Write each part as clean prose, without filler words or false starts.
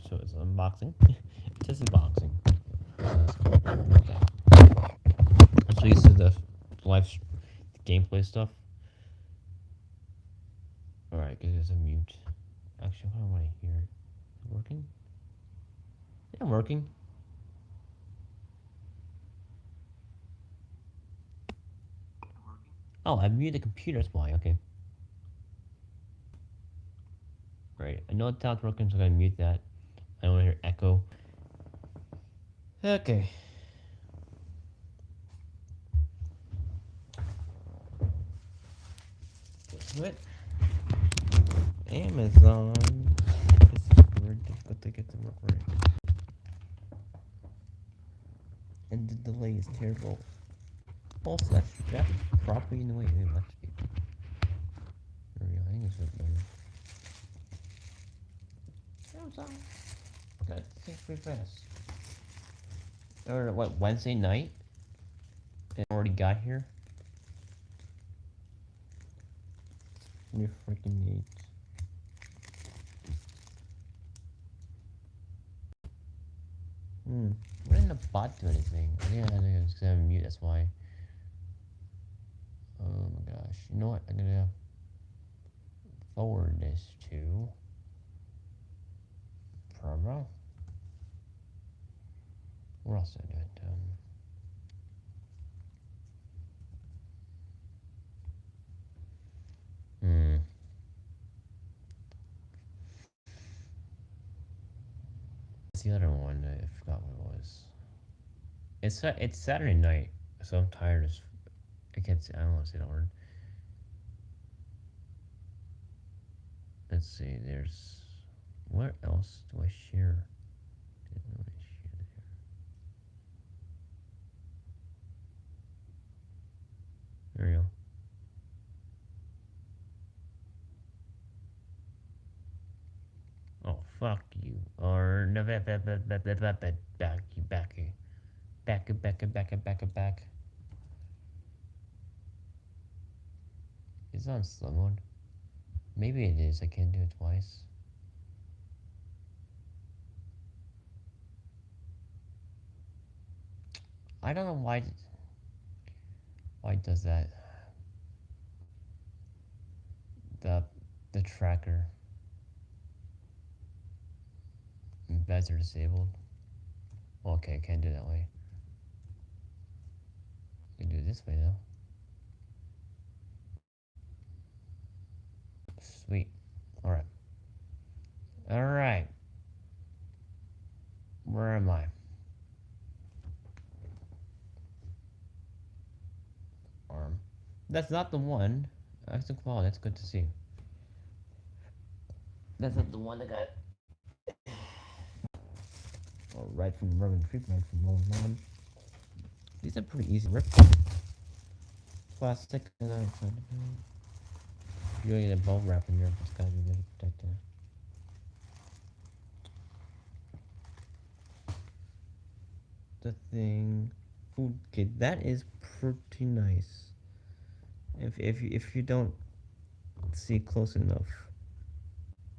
So it's unboxing. It's just unboxing. Okay. I'm so used to the live gameplay stuff. Alright, because it's a mute. Actually, what do I want to hear? Is it working? Yeah, I'm working. Oh, I muted the computer, that's why, okay. Right, I know it's not working, so I'm gonna mute that. I don't want to hear echo. Okay. What? Amazon. This is very difficult to get to work right. And the delay is terrible. Also, that's properly in the way. Maybe let's be. I think it's better. Amazon. That takes pretty fast. Or what, Wednesday night? It already got here? You freaking need. Why didn't the bot do anything? I think it's gonna mute, that's why. Oh my gosh. You know what? I'm gonna forward this to promo. What else did I do? What's the other one? I forgot what it was. It's Saturday night, so I'm tired as I don't want to say that word. Let's see, there's what else do I share? Didn't really share there. There you go. Oh fuck you. Or no back. Is it on slow mode? Maybe it is. I can't do it twice. I don't know why it does that. The tracker embeds are disabled. Okay, I can't do it that way. I can do it this way though. Sweet. Alright. Alright. Where am I? Arm. That's not the one. Excellent quality, that's good to see. That's not the one that got. Or right from Roman treatment from Roman One. These are pretty easy rip. Plastic. You don't need a bubble wrap in Europe, it's gotta be really protected. The thing. Okay, that is pretty nice. If you don't see close enough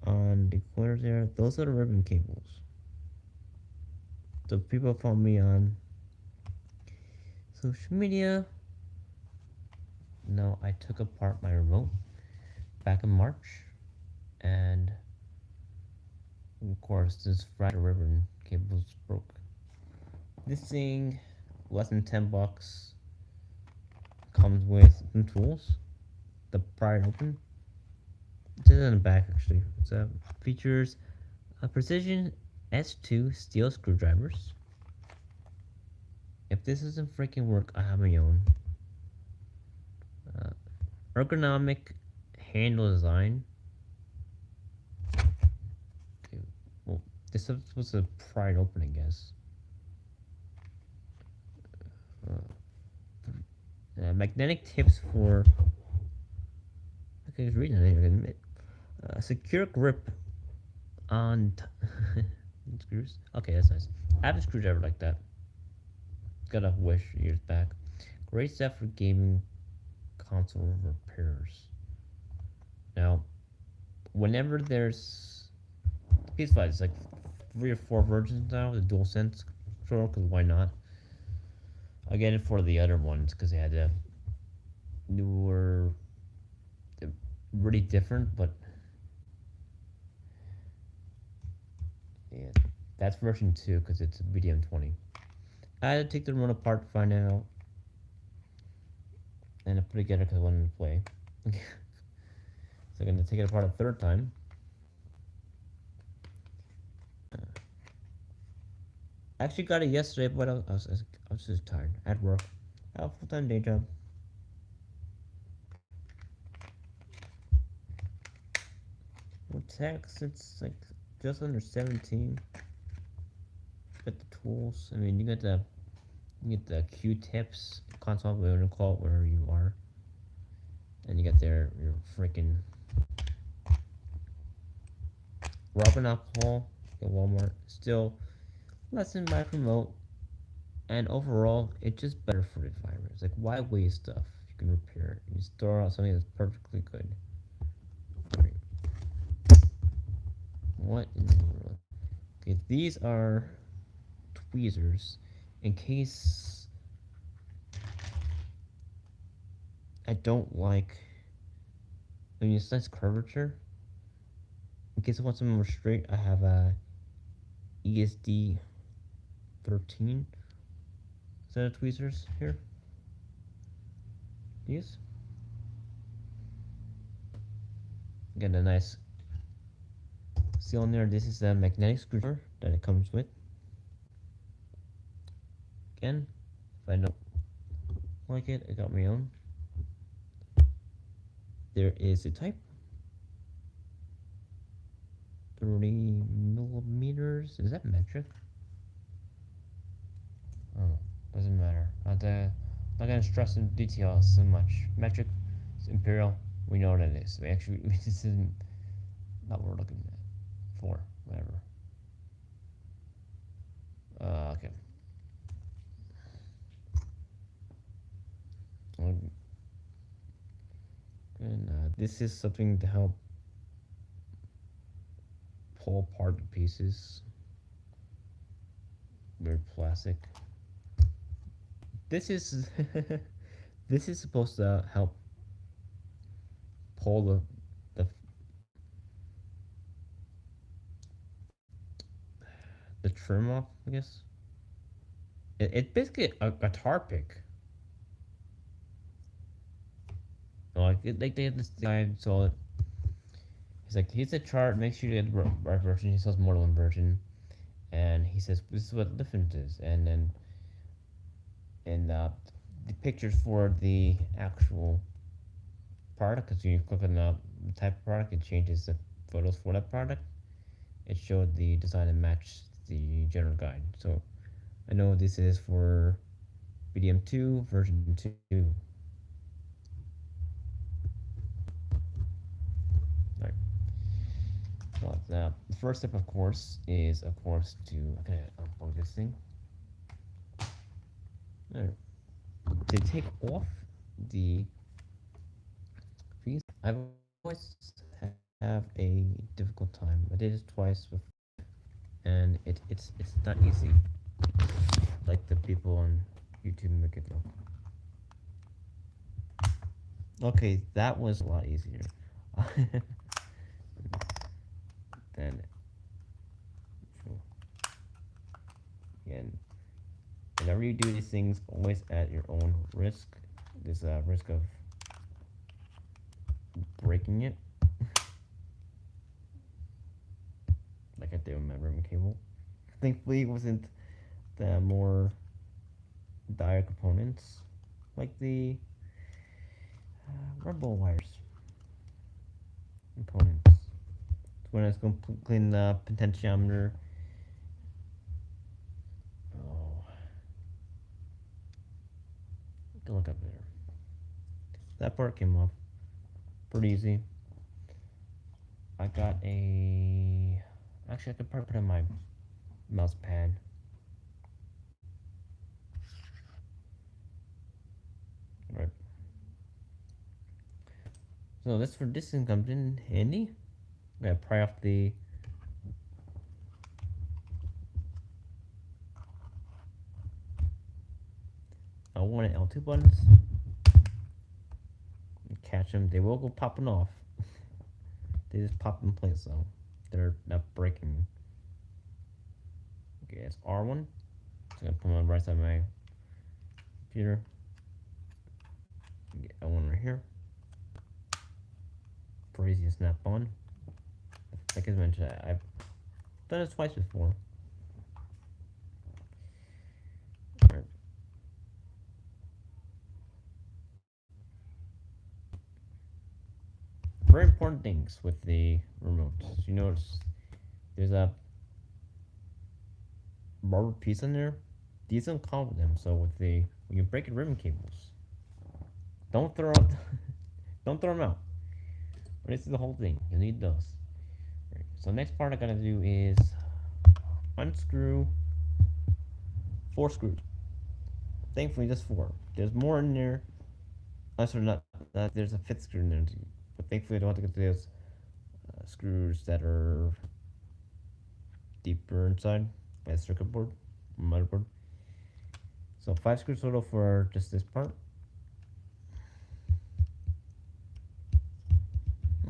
on the corners there, those are the ribbon cables. So people follow me on social media. No, I took apart my remote back in March, and of course this fracture ribbon cables broke. This thing, less than $10, comes with some tools. The pry it open. It's in the back actually. It's features a precision S2 steel screwdrivers. If this doesn't freaking work, I have my own. Ergonomic handle design. Okay, well, this was a pry it open, I guess. Magnetic tips for. Okay, I was reading it. I can admit. Secure grip on screws. Okay, that's nice. I have a screwdriver like that. Got a Wish years back. Great stuff for gaming console repairs. Now, whenever there's PS5 is like 3 or 4 versions now with the Dualsense controller, because why not? I get it for the other ones because they had a newer, really different, but yeah, that's version 2 because it's a BDM-020. I had to take the remote apart to find out, and I put it together because I wanted to play. So I'm gonna take it apart a third time. I actually got it yesterday, but I was just tired at work. I have a full-time day job. With tax, it's like just under 17. Got the tools. I mean, you get the Q-tips, console, whatever you call it, wherever you are, and you got your freaking rubbing alcohol at Walmart. Still less than my remote, and overall, it's just better for the environment. Like, why waste stuff? You can repair it. You just throw out something that's perfectly good. Right. What in the world? Okay, these are tweezers in case I don't like. I mean, it's nice curvature. In case I want something more straight, I have a ESD 13 set of tweezers here. These get a nice seal on there. This is a magnetic screwdriver that it comes with. Again, if I don't like it, I got my own. There is a type 30 millimeters. Is that metric? Oh, doesn't matter. Not gonna stress in detail so much. Metric, imperial. We know what it is. We actually this isn't not what we're looking at for. Whatever. Okay. And this is something to help pull apart the pieces. Weird plastic. This is this is supposed to help pull the the trim off, I guess. It's basically a tar pick. Like they have this guy sold it. He's like, here's a chart. Make sure you get the right version. He sells more than one version, and he says this is what the difference is, and then the pictures for the actual product. Because when you click on the type of product, it changes the photos for that product. It showed the design and match the general guide. So I know this is for BDM2 version 2. Right. Well, the first step, of course, is to unplug this thing. There. To take off the piece, I've always have a difficult time. I did it twice before, and it's not easy like the people on YouTube make it look. Okay, that was a lot easier. Then, again, whenever you do these things, always at your own risk. There's a risk of breaking it, like I did with my ribbon cable. Thankfully, it wasn't the more dire components, like the rubber wires components. When I was going to clean the potentiometer, don't look up there. That part came off pretty easy. I got a. Actually, I could probably put in my mouse pad. Right. So this thing comes in handy. I'm gonna pry off the L1 and L2 buttons. Catch them. They will go popping off. They just pop in place though. They're not breaking. Okay, it's R1. So I'm gonna put them on the right side of my computer. Get L1 right here. For easy to snap on. Like I mentioned, I've done it twice before. Alright. Very important things with the remote. You notice there's a rubber piece in there. These don't come with them. So with the when you break ribbon cables, don't throw out, don't throw them out. This is the whole thing. You need those. Right. So next part I gotta do is unscrew 4 screws. Thankfully, just 4. There's more in there. Unless or not, there's a 5th screw in there. But thankfully, I don't have to get those screws that are deeper inside my circuit board, motherboard. So 5 screws total for just this part.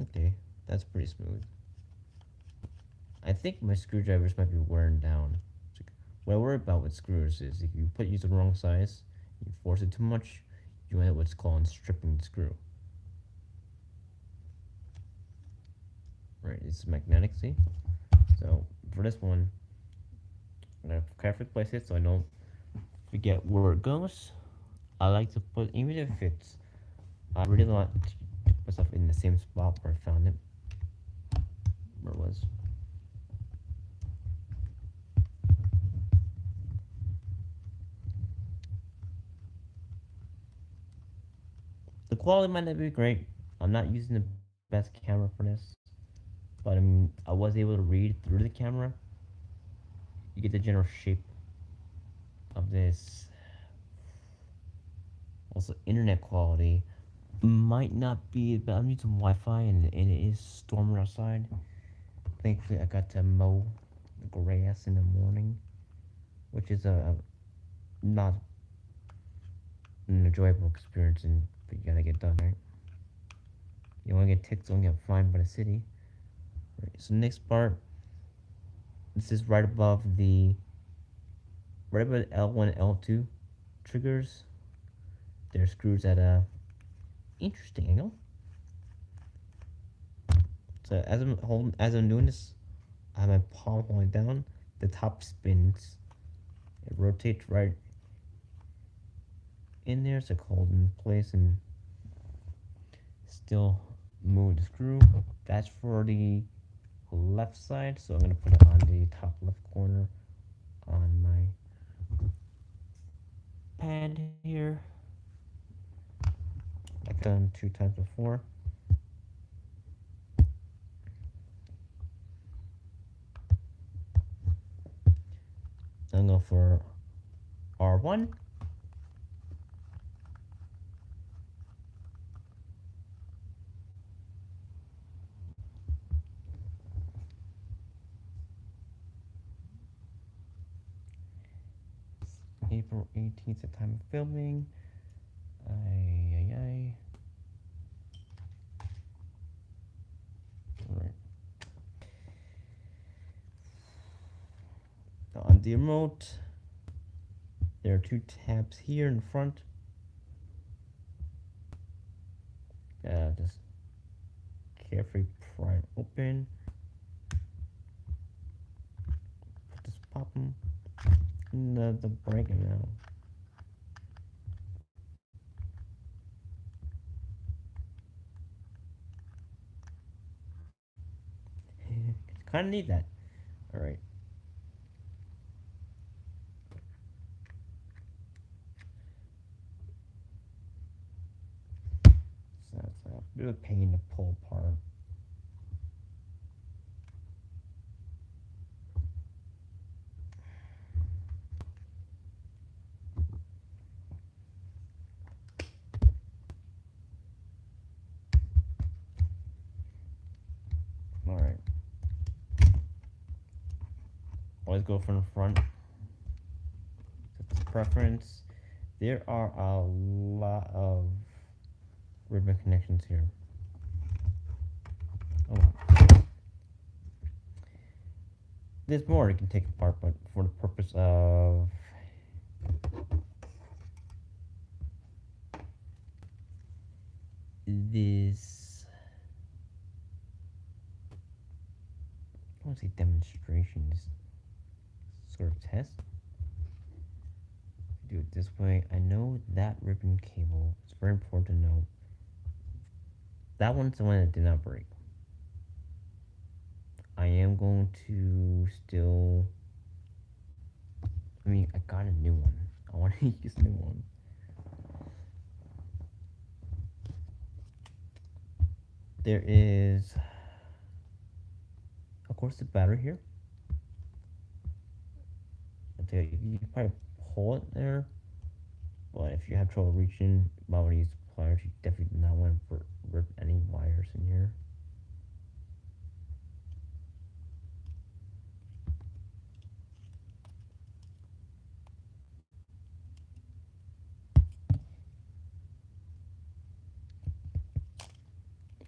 Okay, that's pretty smooth. I think my screwdrivers might be wearing down. What I worry about with screws is if you use the wrong size, you force it too much, you end up what's called stripping the screw. Right, it's magnetic, see? So for this one, I'm gonna carefully place it so I don't forget where it goes. I like to put, even if it's, I really want to put myself in the same spot where I found it, where it was. The quality might not be great. I'm not using the best camera for this, but I was able to read through the camera. You get the general shape of this. Also, internet quality might not be, but I'm using Wi-Fi and it is storming outside. Thankfully, I got to mow the grass in the morning, which is not an enjoyable experience, but you gotta get done, right? You don't want to get ticked, don't get fined by the city. Right, so next part, this is right above the L1 L2 triggers. They're screws at a interesting angle. So as I'm doing this, I have my palm holding down. The top spins. It rotates right in there, so hold in place and still move the screw. That's for the left side, so I'm gonna put it on the top left corner on my pad here. I've done 2 times before. I'm going to go for R1. April 18th, the time of filming. Right. Now on the remote, there are 2 tabs here in front. Just carefully pry it open. Just pop them. The breaking now. Kind of need that. All right. So it's a bit of a pain to pull apart. All right. Always go from the front. It's preference. There are a lot of ribbon connections here. Oh, there's more you can take apart, but for the purpose of this, I want to say demonstration, this sort of test. Do it this way. I know that ribbon cable. It's very important to know. That one's the one that did not break. I am going to still. I mean, I got a new one. I want to use a new one. There is, of course, the battery here. You can probably pull it there, but if you have trouble reaching, you might want to use pliers. You definitely do not want to rip any wires in here.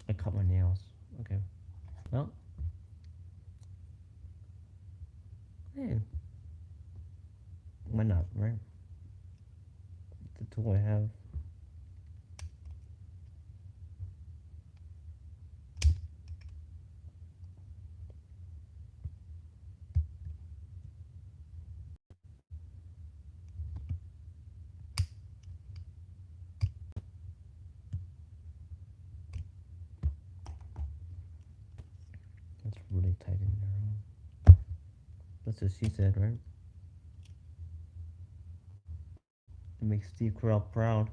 I cut my nails. Okay. Well, hey, why not, right? The tool I have. It's really tight in there. That's what she said, right? It makes Steve Carell proud.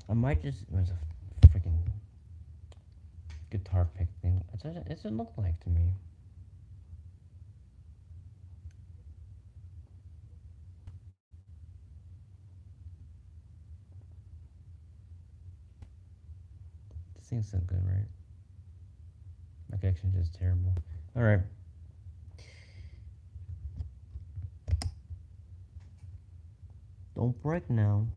I might just. It was a freaking guitar pick thing. It's what it looked like to me. This thing's so good, right? My connection's just terrible. Alright. Don't break now.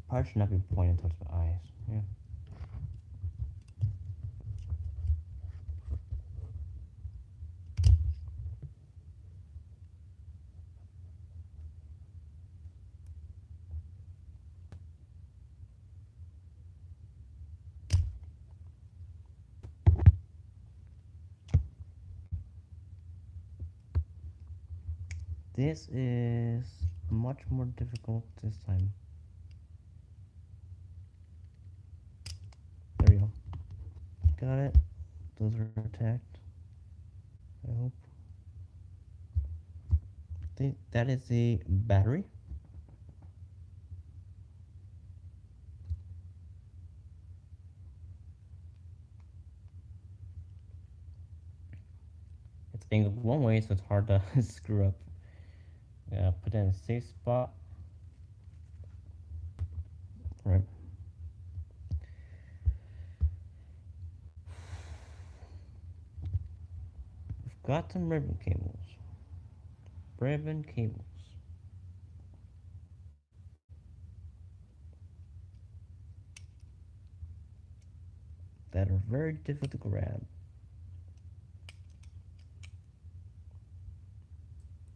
Probably should not be pointing towards my eyes. Yeah. This is much more difficult this time. There we go. Got it. Those are attacked. I hope. That is the battery. It's angled one way, so it's hard to screw up. Yeah, put it in a safe spot. Right. We've got some ribbon cables. Ribbon cables. That are very difficult to grab.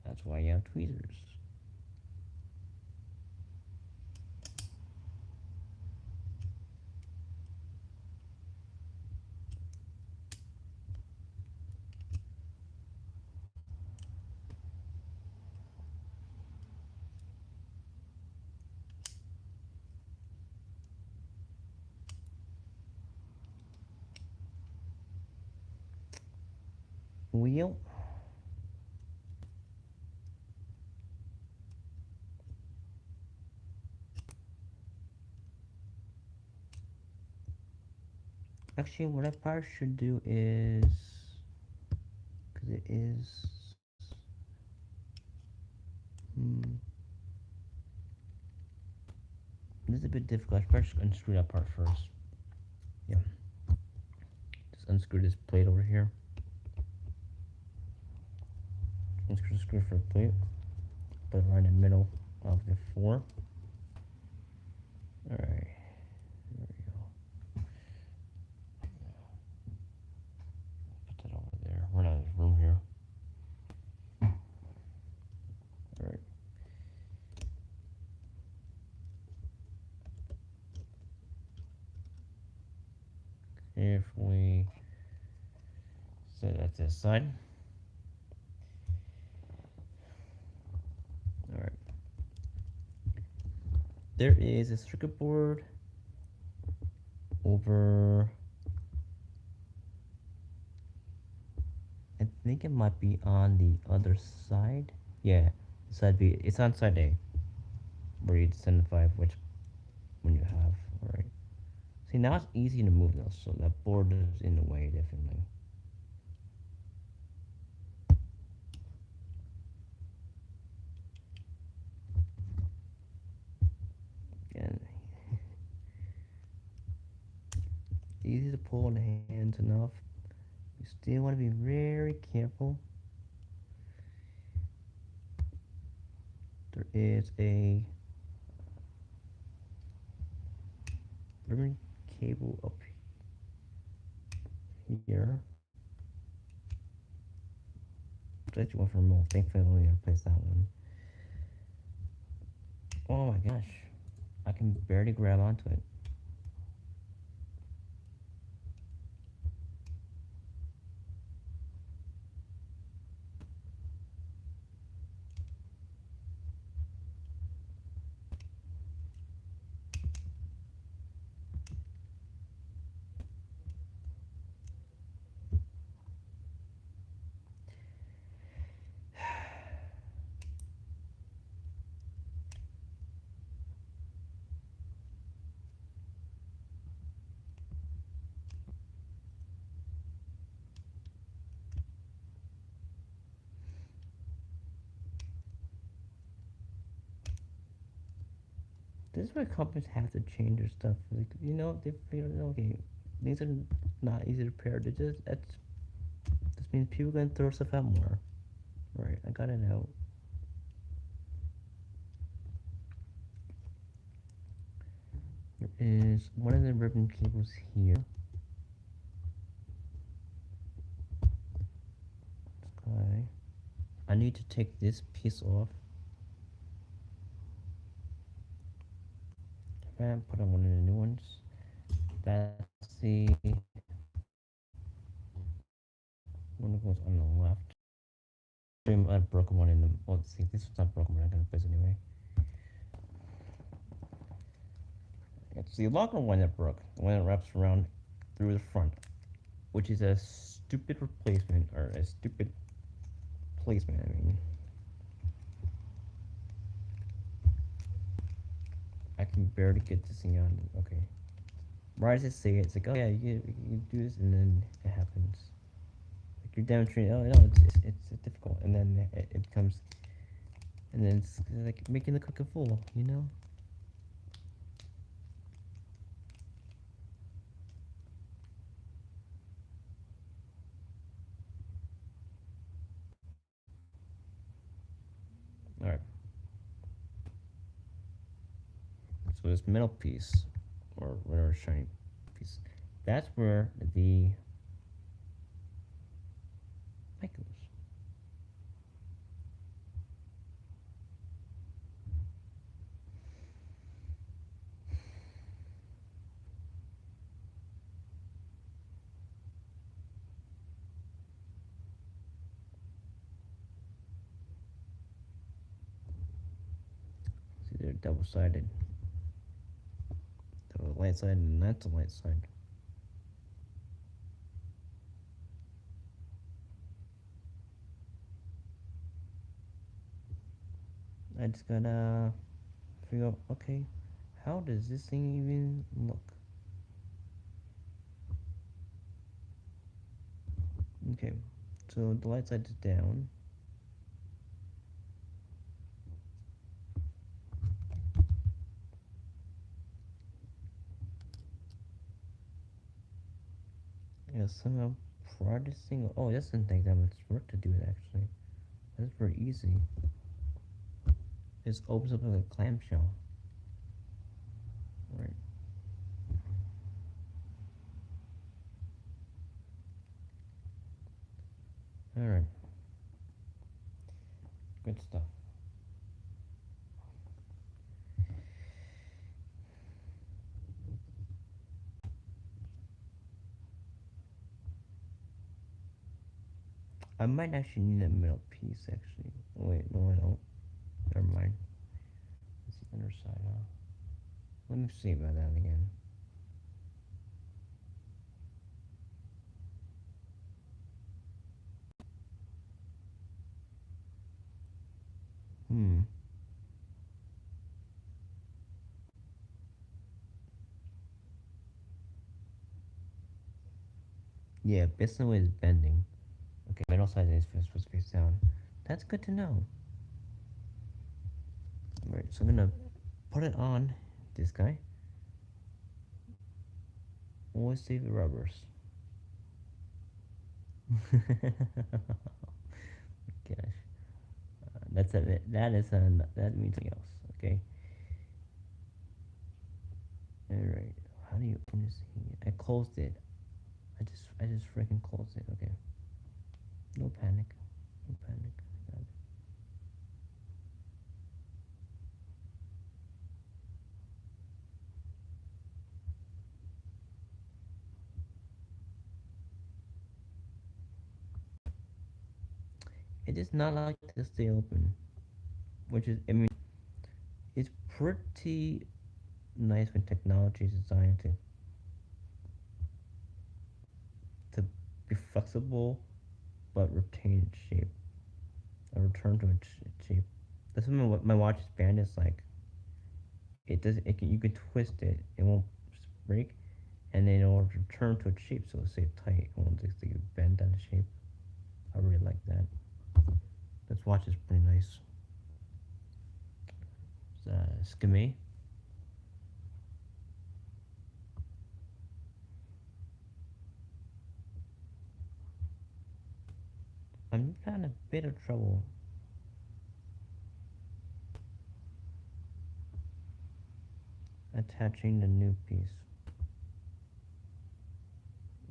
That's why you have tweezers. Wheel. Actually, what I probably should do is, because it is, hmm, this is a bit difficult. I should probably just unscrew that part first. Yeah, just unscrew this plate over here. Unscrew for a plate. Put it right in the middle of the four. All right, there we go. Put that over there. We're not in this room here. All right. If we set that to the side. All right. There is a circuit board over. I think it might be on the other side. Yeah, side B. It's on side A, where you identify which one you have. All right. See, now it's easy to move those, so that board is in the way definitely. And easy to pull in the hands enough. You still want to be very careful. There is a ribbon cable up here. That you want from remote. Thankfully, I only replace that one. Oh my gosh, I can barely grab onto it. This is where companies have to change their stuff. Like, they figure, okay, these are not easy to repair. They just that's this means people are gonna throw stuff out more. Right, I got it out. There is one of the ribbon cables here. Okay. I need to take this piece off and put on one of the new ones. That's the one that goes on the left. I broken one in the. Well, see, this one's not broken, but I'm gonna replace it anyway. It's the longer one that broke, the one that wraps around through the front, which is a stupid replacement or a stupid placement. I mean, I can barely get this thing on. Okay, right as I say it, it's like, oh yeah, you do this, and then it happens. Like you're demonstrating, oh no, it's difficult, and then it becomes, and then it's like making the cookie full, you know. All right. So this metal piece, or whatever shiny piece, that's where the light goes. See, they're double-sided. The light side and that's the light side. I just gotta figure out, okay, how does this thing even look? Okay, so the light side is down. Yeah, somehow prior to single. Oh, this doesn't take that much work to do it actually. That's very easy. Just opens up like a clamshell. Right. Alright. Good stuff. I might actually need a middle piece actually. Oh, wait, no I don't. Never mind. It's the underside, huh? Let me see about that again. Hmm. Yeah, piston way is bending. Okay, middle side is supposed to face down. That's good to know. Right, so I'm gonna put it on this guy. Always save the rubbers. Gosh, that's a that is a that means something else. Okay. All right. How do you open this thing? I closed it. I just freaking closed it. Okay. No panic. No panic. I got it. It does not like to stay open, which is I mean it's pretty nice when technology is designed to be flexible but retain its shape. A return to its shape. That's what my watch's band is like. It does. It can you can twist it. It won't break, and then it'll return to its shape, so it'll stay tight. It won't just like, bend out of shape. I really like that. This watch is pretty nice. It's Skimmy. I'm having a bit of trouble attaching the new piece.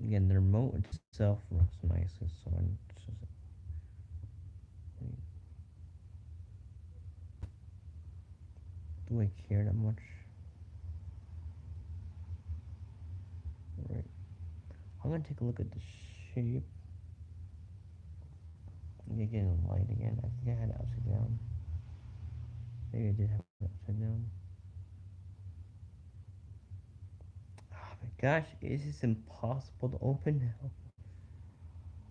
Again, the remote itself looks nice, so it's just, do I care that much? Right. I'm gonna take a look at the shape. Getting light again. I think I had it upside down. Maybe I did have it upside down. Oh my gosh, it's just impossible to open now.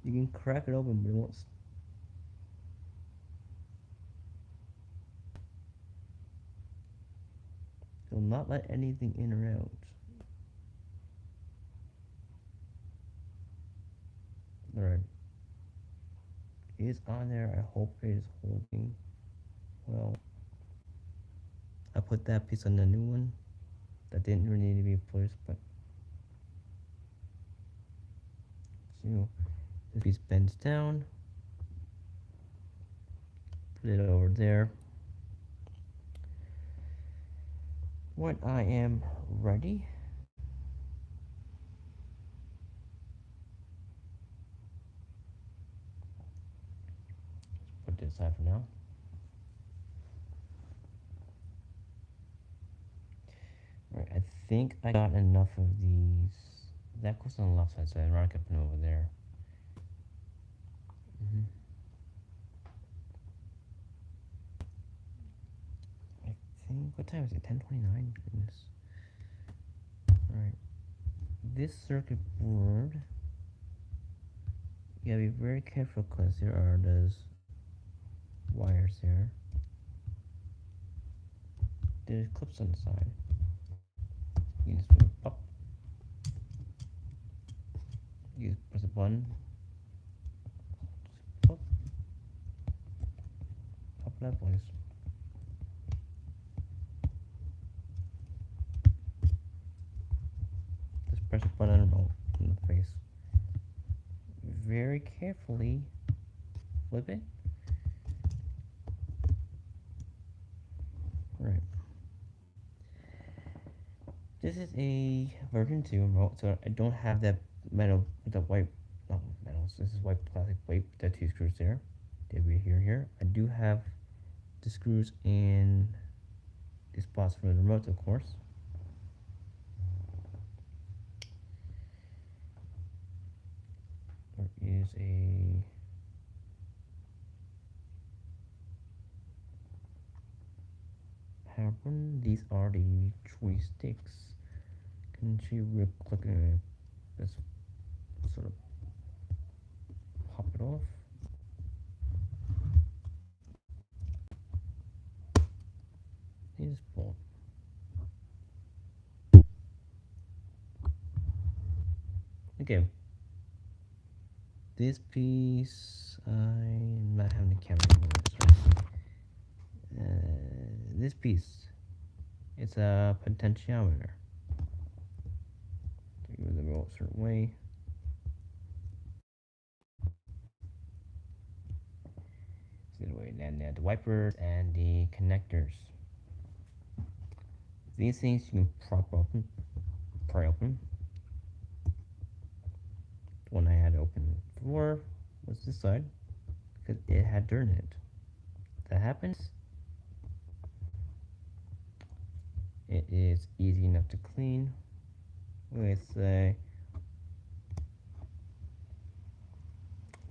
You can crack it open, but it won't. It will not let anything in or out. Alright. It is on there. I hope it is holding. Well, I put that piece on the new one. That didn't really need to be placed, but so this piece bends down. Put it over there. When I am ready, put this aside for now. Alright, I think I got enough of these. That goes on the left side, so I'd rather put it over there. Mm-hmm. I think, what time is it? 10:29? Goodness. Alright. This circuit board, you gotta be very careful because there are those wires there. There's clips on the side. You just move up. You press a button. for that place. Just press a button on the remote in the face. Very carefully flip it. Alright. This is a version 2 remote, so I don't have that metal, the white, not metals, this is white plastic plate with the 2 screws there. Did we here? I do have the screws in the spots for the remote, of course. There is a power button. These are the joysticks. Can you real click and just sort of pop it off? You just pull. Okay. This piece, I'm not having the camera anymore. This piece, it's a potentiometer. Move the remote a certain way. See the way, and the wipers and the connectors. These things you can pry open. The one I had open before was this side because it had dirt in it. If that happens, it is easy enough to clean with a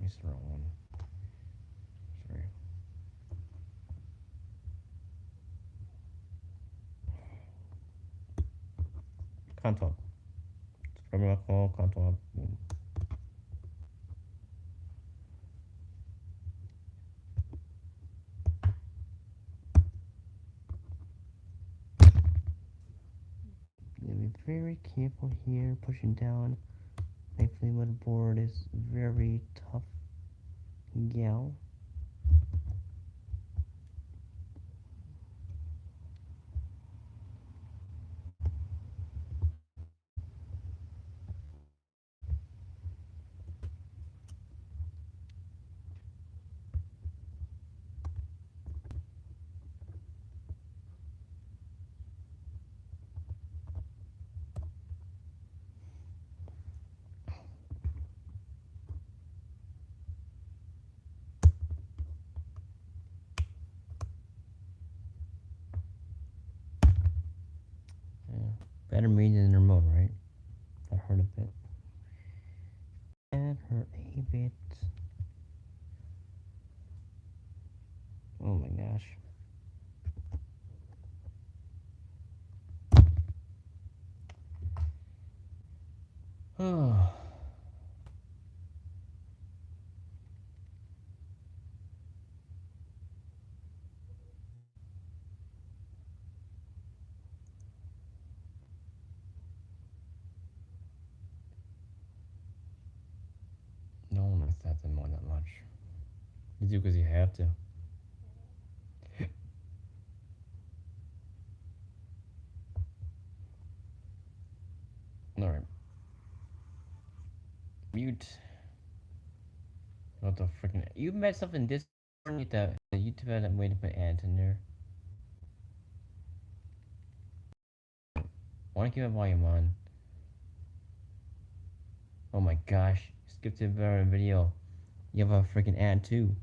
use the wrong one. Sorry. Contour. Scrubbing alcohol, contour. Be very careful here, pushing down. Thankfully, motherboard is very tough gal. Better made than the remote, right? That hurt a bit. That hurt a bit. Oh my gosh. Oh. No one likes that more that much. You do because you have to. Alright. Mute. What the freaking. You messed up in this. The YouTube had a way to put ads in there. I want to keep my volume on. Oh my gosh. Skip to the video. You have a freaking ad too.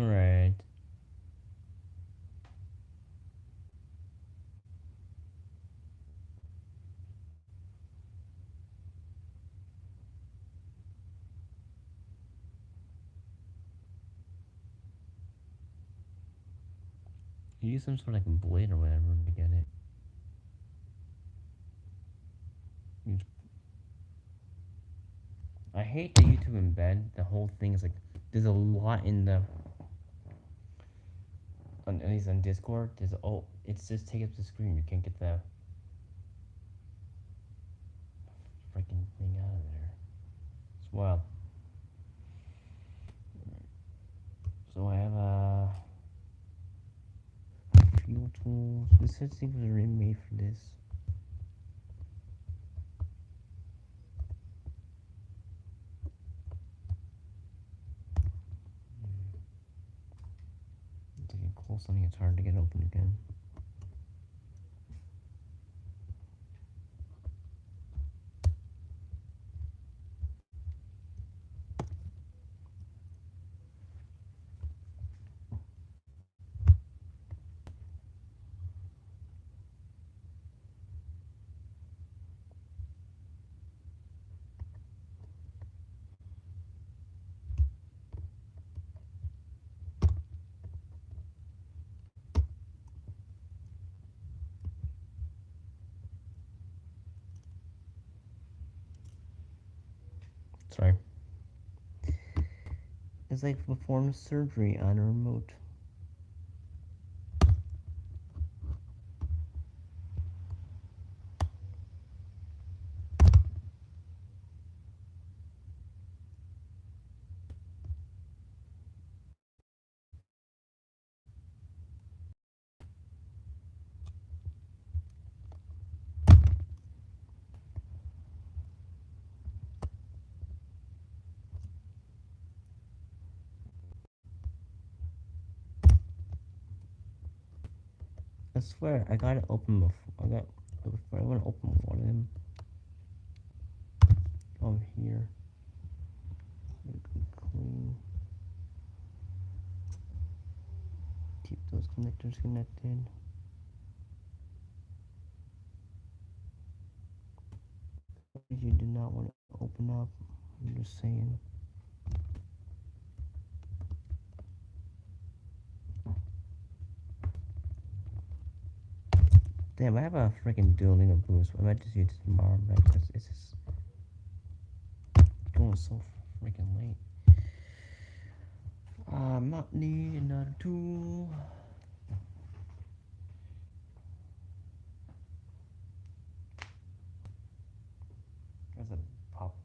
Alright. You use some sort of like blade or whatever to get it. I hate the YouTube embed. The whole thing is like, there's a lot in the, at least on Discord. There's it's just take up the screen. You can't get the freaking thing out of there. It's wild. So I have fuel tools. This thing was really made for this. To get close something, it's hard to get open again. Sorry. It's like perform surgery on a remote. I swear, I got it open before. I want to open one of them. Over here. Clean. Keep those connectors connected. You do not want to open up. I'm just saying. Damn, I have a freaking Duolingo boost. I might just use it tomorrow, but it's just going so freaking late. I might need another tool. There's a pop.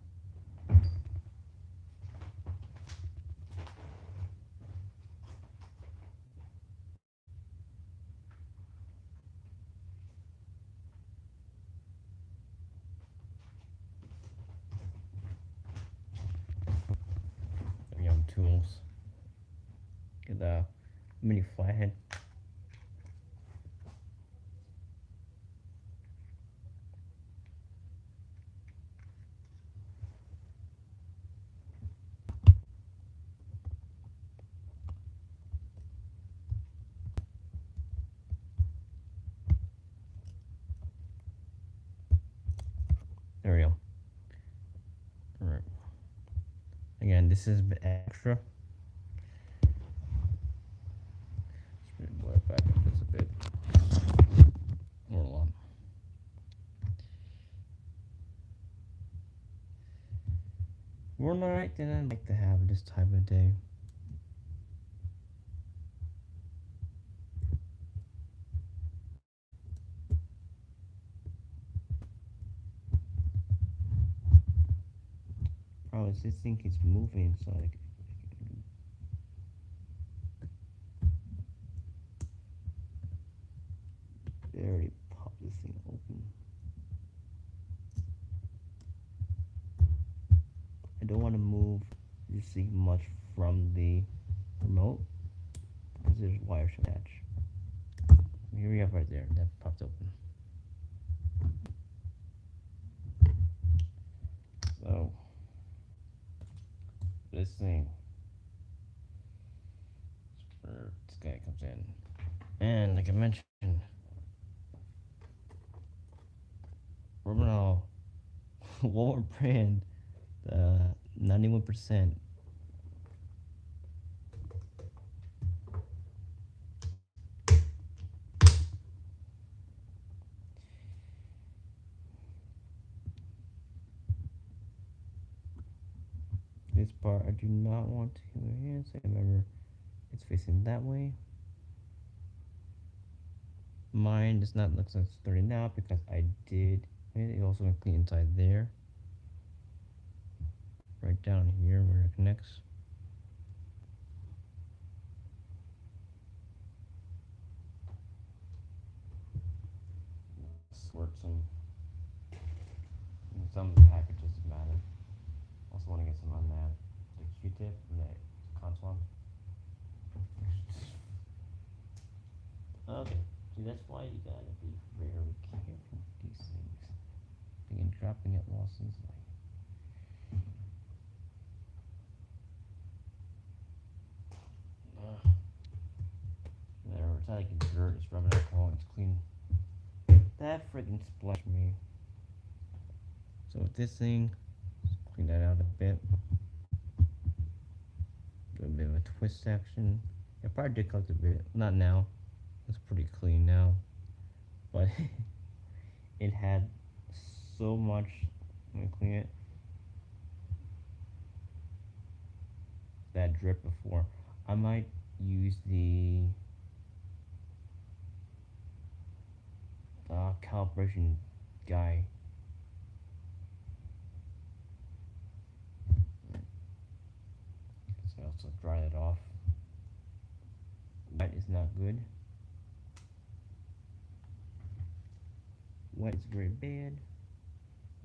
There we go, tools. Get the mini flathead. There we go. Alright. Again, this is extra. Let's blow it back up just a bit. Or a lot. More night than I'd like to have this time of day. Oh, this thing keeps moving, so I barely pop this thing open. I don't want to move this thing much from the remote because there's wires to attach. Here we have right there, that popped open. So this thing And like I mentioned, Romanol, Walmart brand, 91%. This part I do not want to keep my hands. Remember, it's facing that way. Mine does not look so sturdy now because I did. It also clean inside there, right down here where it connects. Squirt some packages matter. Also want to get some on that the Q-tip and the console. Okay, see that's why you gotta be very careful with these things. Being dropping it Lawson's like. There, it's not like it's dirt, it's rubbing alcohol, it's clean. That freaking splashed me. So with this thing, clean that out a bit. Do a bit of a twist section. I probably did collect a bit, not now. It's pretty clean now, but it had so much. Let me clean it. That drip before. I might use the calibration guy. So I also dry it off. Wet is not good. Wet is very bad.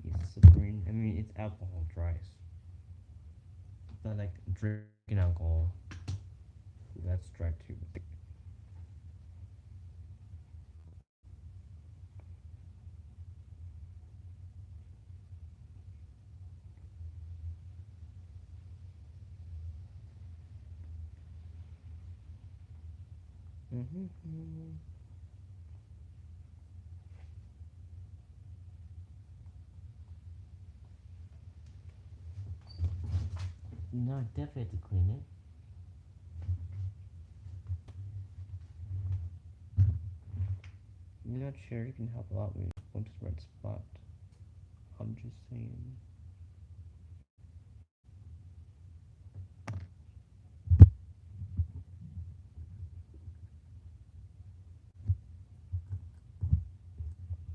It's submarine. I mean, it's alcohol dries. It's not like drinking alcohol. That's dry too. No, I definitely have to clean it. You're not sure you can help a lot when you go to the right spot. I'm just saying.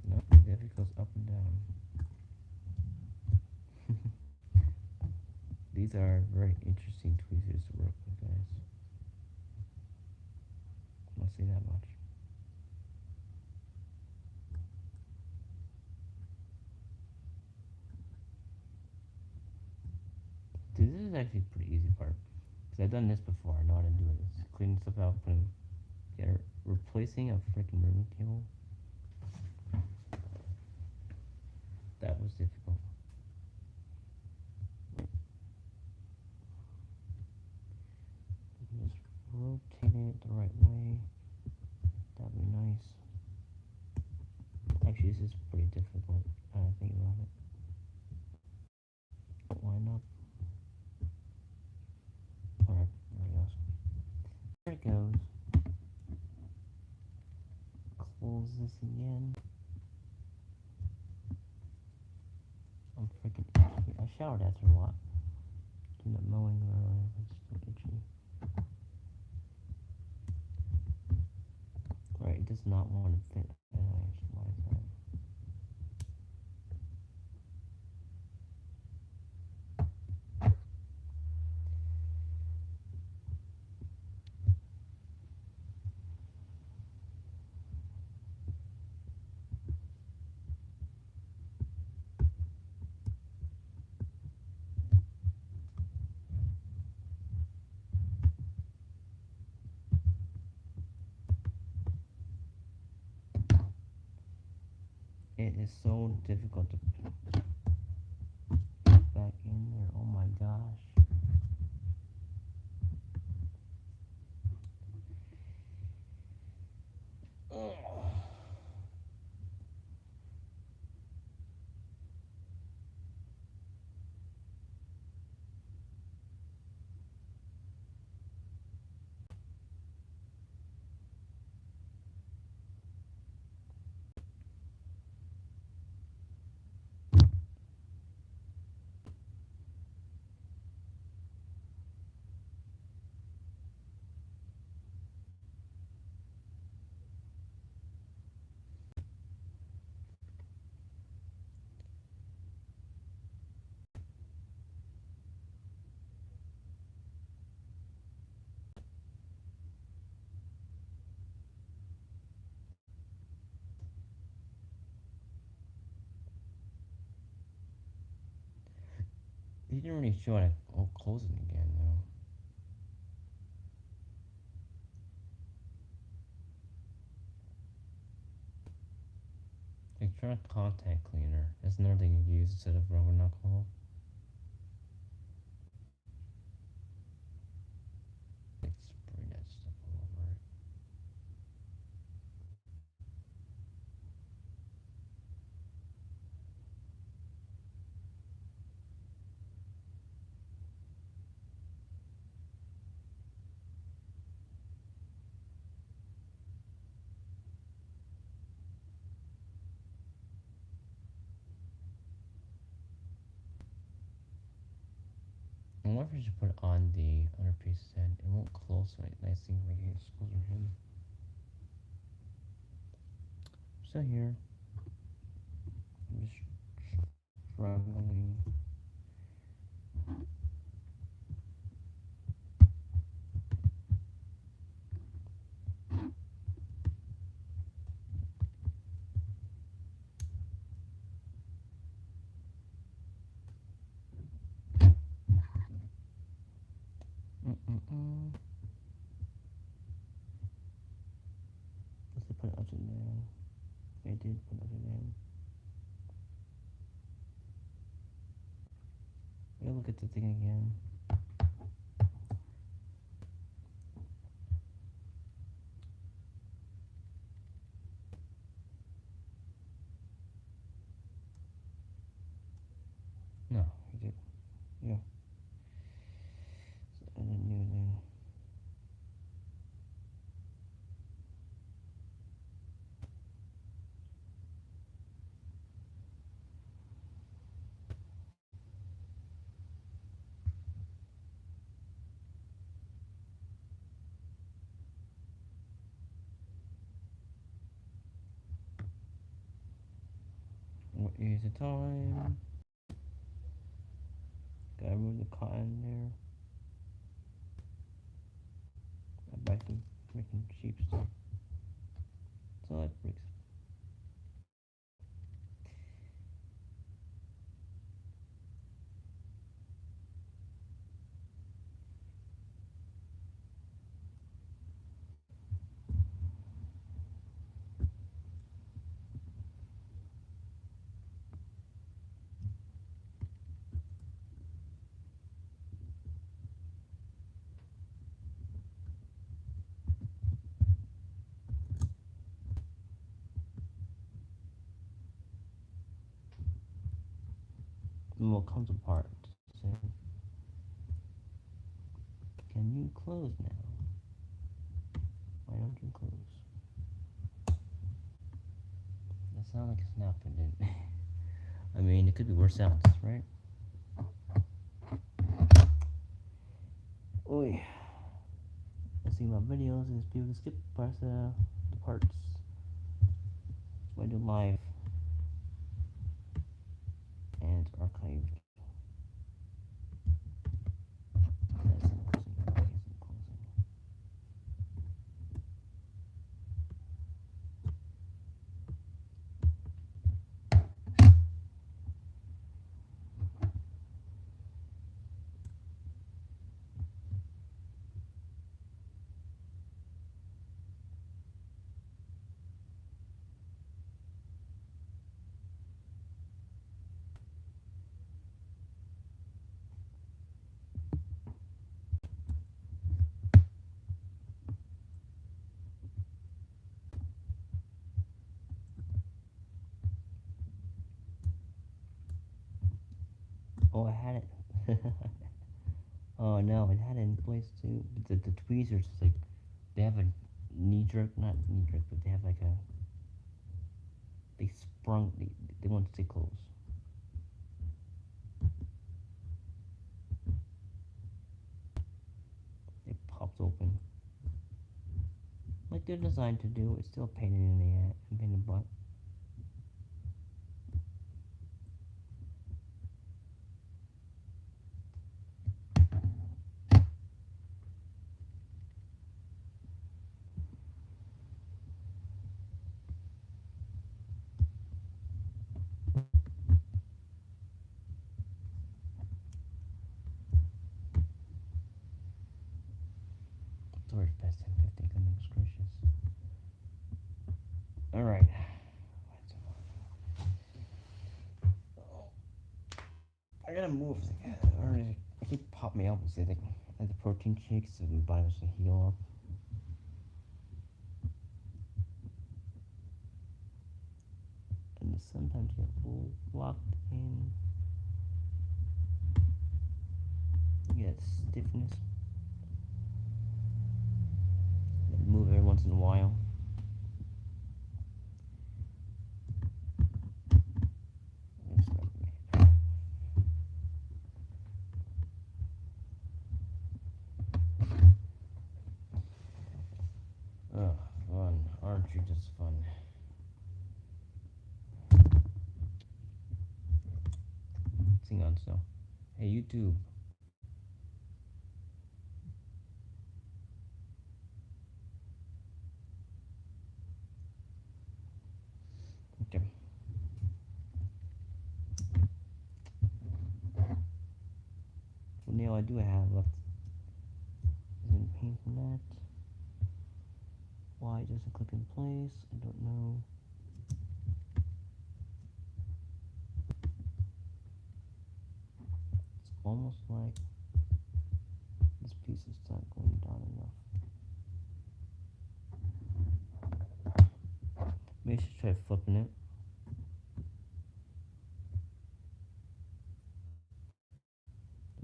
No, it goes up and down. These are very interesting tweezers to work with, guys. I'll say that much. Dude, this is actually a pretty easy part. Because I've done this before. I know how to do it. It's cleaning stuff out, putting, yeah, replacing a freaking ribbon cable. That was difficult. Just rotate it the right way. That'd be nice. Actually, this is pretty difficult. I think about it. Line up. Alright, there it goes. There it goes. Close this again. I'm freaking itchy. I showered after a lot. Doing that mowing around. It's still itchy. Alright, it does not want to fit. Why is that? It is so difficult to put back in there. Oh my gosh. He didn't really show it closing again though. Like try a contact cleaner. That's another thing you use instead of rubbing alcohol. Like spray that stuff all over it. I wonder if you should put it on the other piece's head. It won't close right nicely like it's supposed to him. So here, I'm just struggling. Let's put it upside down. I did put it upside down. I look at the thing again. No, he did. Yeah. So I didn't do anything. What is the time? Gotta remove the cotton there. I back to making cheap stuff. So that breaks. And what comes apart. So, can you close now? Why don't you close? That sounded like a snap, it didn't. I mean, it could be worse sounds, right? Oi. Let's see my videos is people can skip past the parts. So I do live and archived. That's in closing. Oh, I had it. Oh no, it had it in place too. But the tweezers, like, they have a knee jerk, not knee jerk, but they have like a, they sprung, they won't stay closed. It pops open. Like they're designed to do. It's still a pain in the pain in the butt. Storage past 1050. Goodness gracious. All right. I gotta move. I keep popping my elbows. Like the protein shakes and my body was to heal up. And sometimes you get locked in. You get stiffness. Move every once in a while. Oh, fun. Archery just fun. Sing on snow. Hey, YouTube. Okay. What nail I do have left is in paint from that. Why it doesn't click in place, I don't know. It's almost like this piece is not going down enough. Maybe I should try flipping it.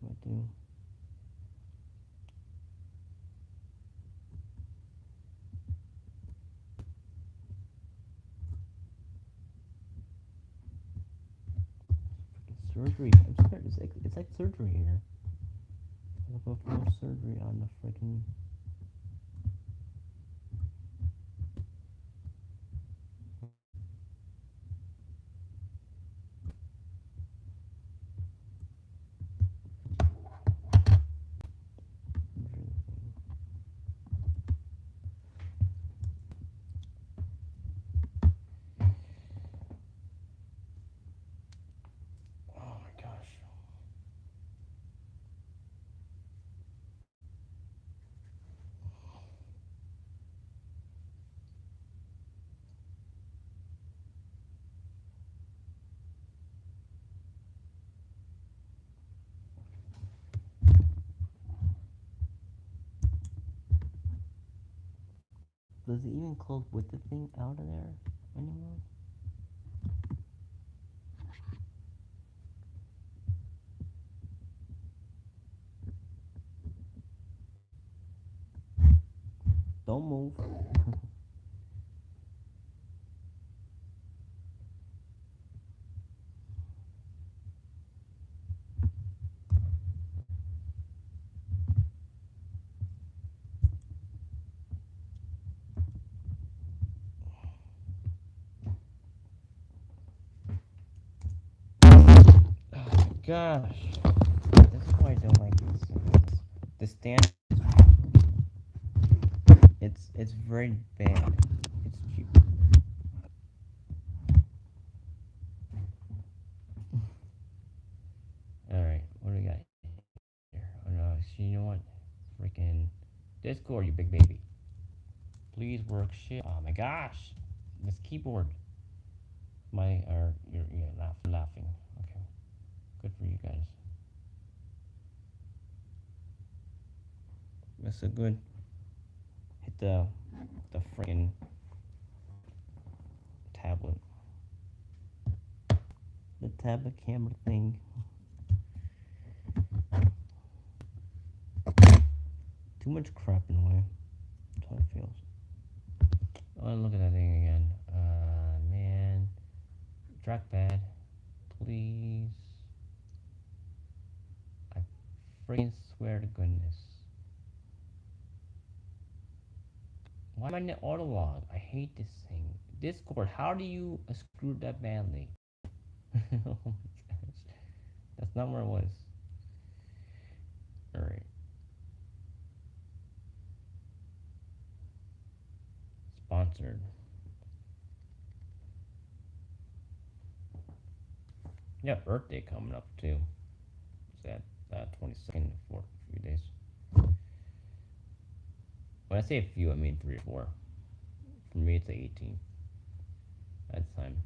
What might do. Surgery. I'm scared. It's like surgery here. I'll go for more surgery on the freaking. Oh my gosh. Does it even close with the thing out of there anymore? Don't move. Gosh, this is why I don't like this. The stand, it's very bad. It's cheap. All right, what do we got here? Oh no, so you know what? Freaking Discord, you big baby. Please work shit. Oh my gosh, this keyboard. You're laughing. Okay, good for you guys. That's so good. Hit the freaking tablet. The tablet camera thing. Too much crap in the way. That's how it feels. Oh, look at that thing again. Man. Trackpad. Please. I freaking swear to goodness. Why am I in the auto log? I hate this thing. Discord, how do you screw that badly? Oh my gosh. That's not where it was. Alright. Sponsored. Yeah, birthday coming up too. It's at 22nd for a few days. When I say a few, I mean 3 or 4. For me, it's the 18th. That's time.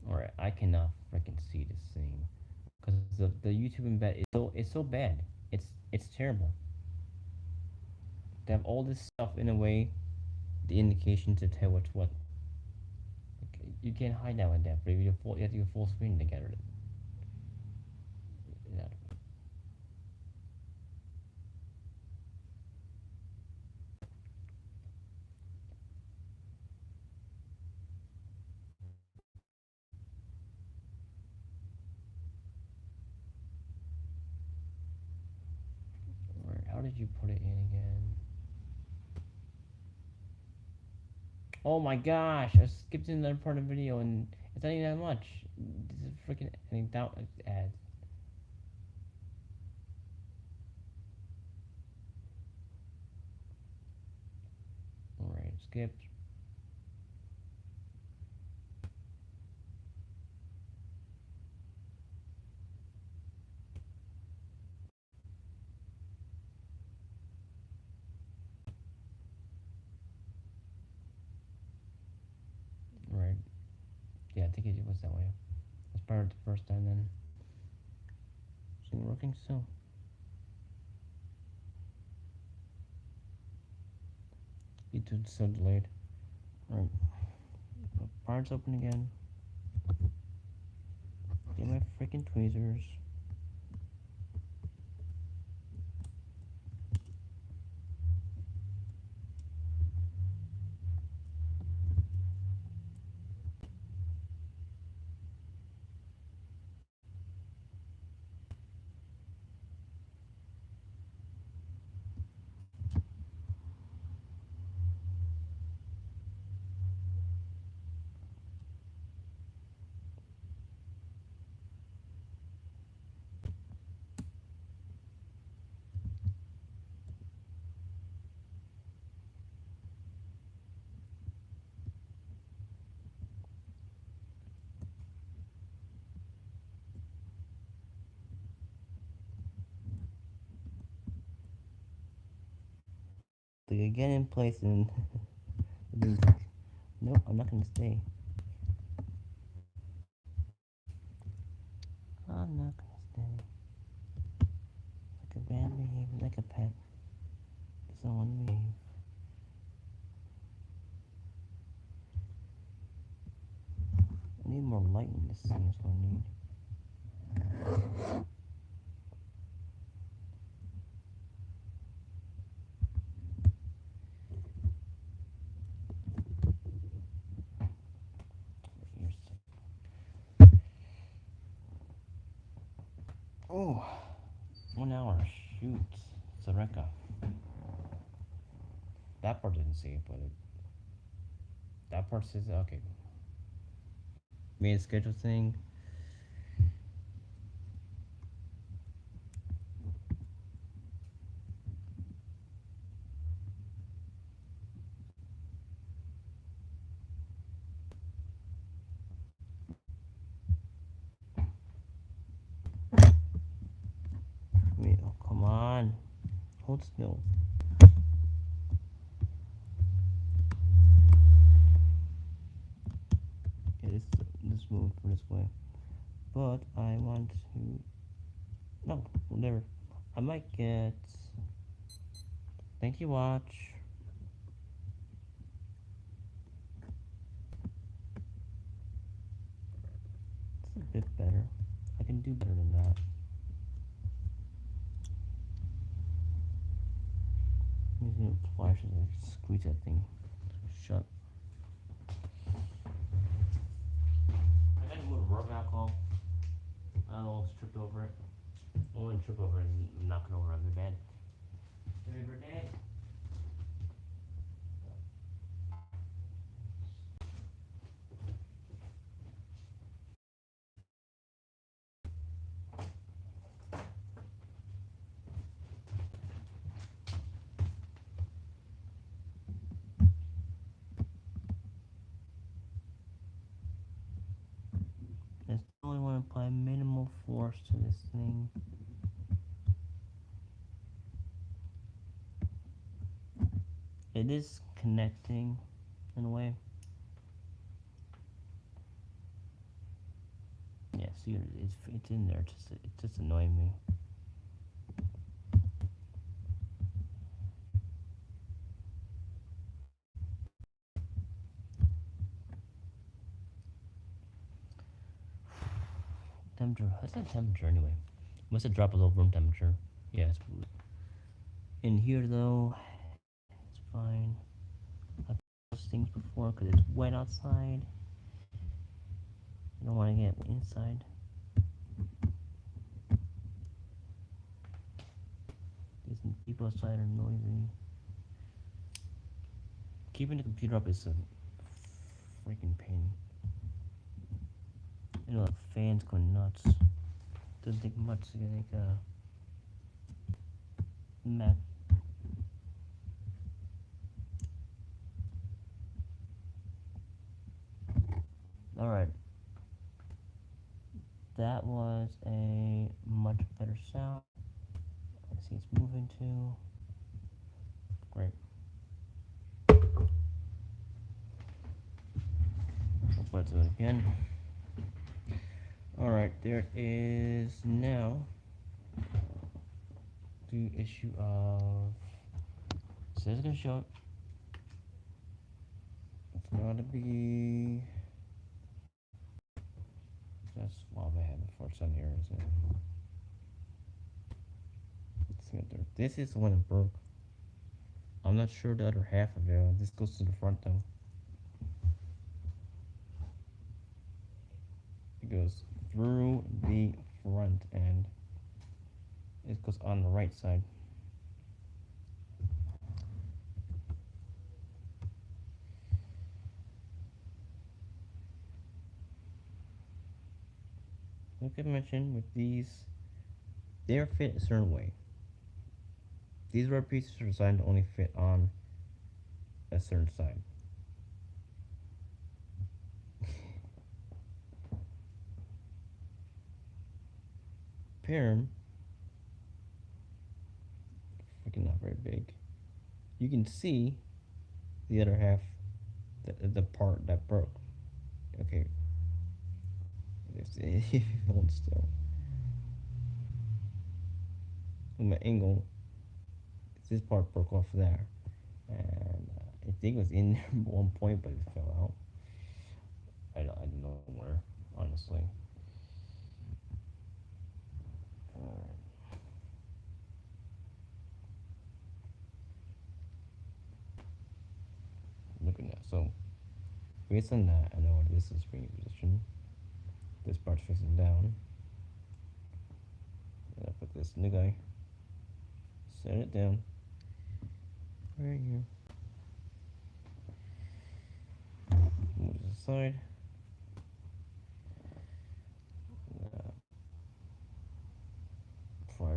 Alright, I cannot freaking see this thing. Because the YouTube embed is so bad. It's terrible. They have all this stuff in a way, the indication to tell what's what. Like, you can't hide that with that, but if you have to go full screen to get rid of it. Yeah. Alright, how did you put it in again? Oh my gosh, I skipped another part of the video and it's not even that much. This is freaking ads. Alright, skipped. Alright. Yeah, I think it was that way. Let's start it the first time then. Is it working still? YouTube's so delayed. Alright. Parts open again. Get my freaking tweezers. They get in place and nope, I'm not gonna stay. I'm not gonna stay. Like a bad behavior, like a pet. Doesn't want to behave. I need more light in this thing, is what I need. Oh, 1 hour. Shoot. Sareka. That part didn't see it, but that part says, okay. Made a schedule thing. Wait, oh, come on. Hold still. Okay, this move for this way. But I want to... No, whatever. I might get... Thank you, watch. It's a bit better. can do better than that. Using pliers to squeeze that thing shut. I gotta move the rubber alcohol. I almost tripped over it. I wouldn't trip over it and knock it over on the bed. Favorite day. I only want to apply minimal force to this thing. It is connecting in a way. Yeah, see, it's in there. It's just annoying me. Temperature. What's that temperature anyway? Must have dropped below room temperature. Yeah, it's in here though. It's fine. I've those things before because it's wet outside. You don't want to get inside. These people outside are noisy. Keeping the computer up is a freaking pain. You know, the fan's going nuts. Doesn't take much to get like a Mac. Alright. That was a much better sound. I see it's moving too. Great. Let's do it again. Alright, there is now the issue of. So it's gonna show up. It's gotta be. That's what I had before it's on here, isn't it? This is the one that broke. I'm not sure the other half of it. This goes to the front though. It goes through the front and it goes on the right side. Like I mentioned, with these, they're fit a certain way. These rubber pieces are designed to only fit on a certain side. Pair freaking not very big. You can see the other half, the part that broke. Okay, hold still. With my angle, this part broke off there, and I think it was in there at one point, but it fell out. I don't know where, honestly. Alright. Look at that. So, based on that, I know this is being positioned. This part's facing down. And I put this new guy, set it down right here. Move this aside.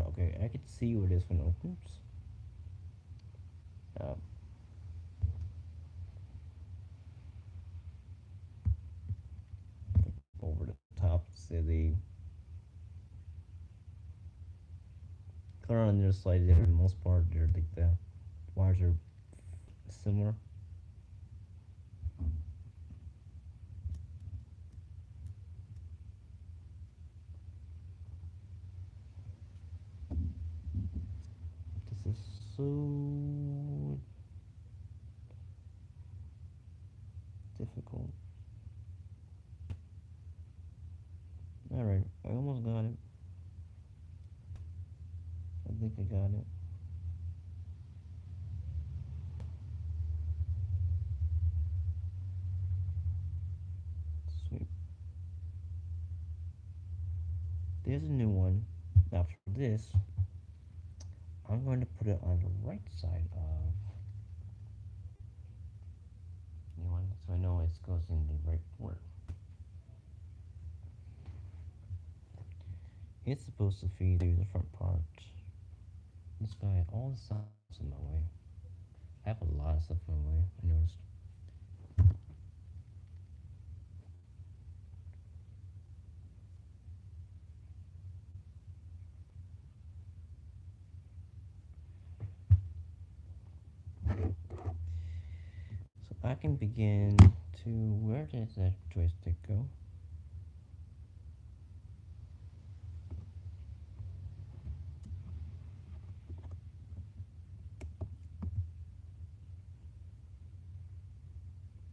Okay, I could see where this one opens. Over the top, so the color on the other side, for the most part, they're like the wires are similar. This is so difficult. Alright, I almost got it. think I got it. Sweet. There's a new one. Now for this, I'm going to put it on the right side of the new one so I know it goes in the right port. It's supposed to feed through the front part. This guy, all the stuff's in my way. I have a lot of stuff in my way, I noticed. So I can begin to, where does that joystick go?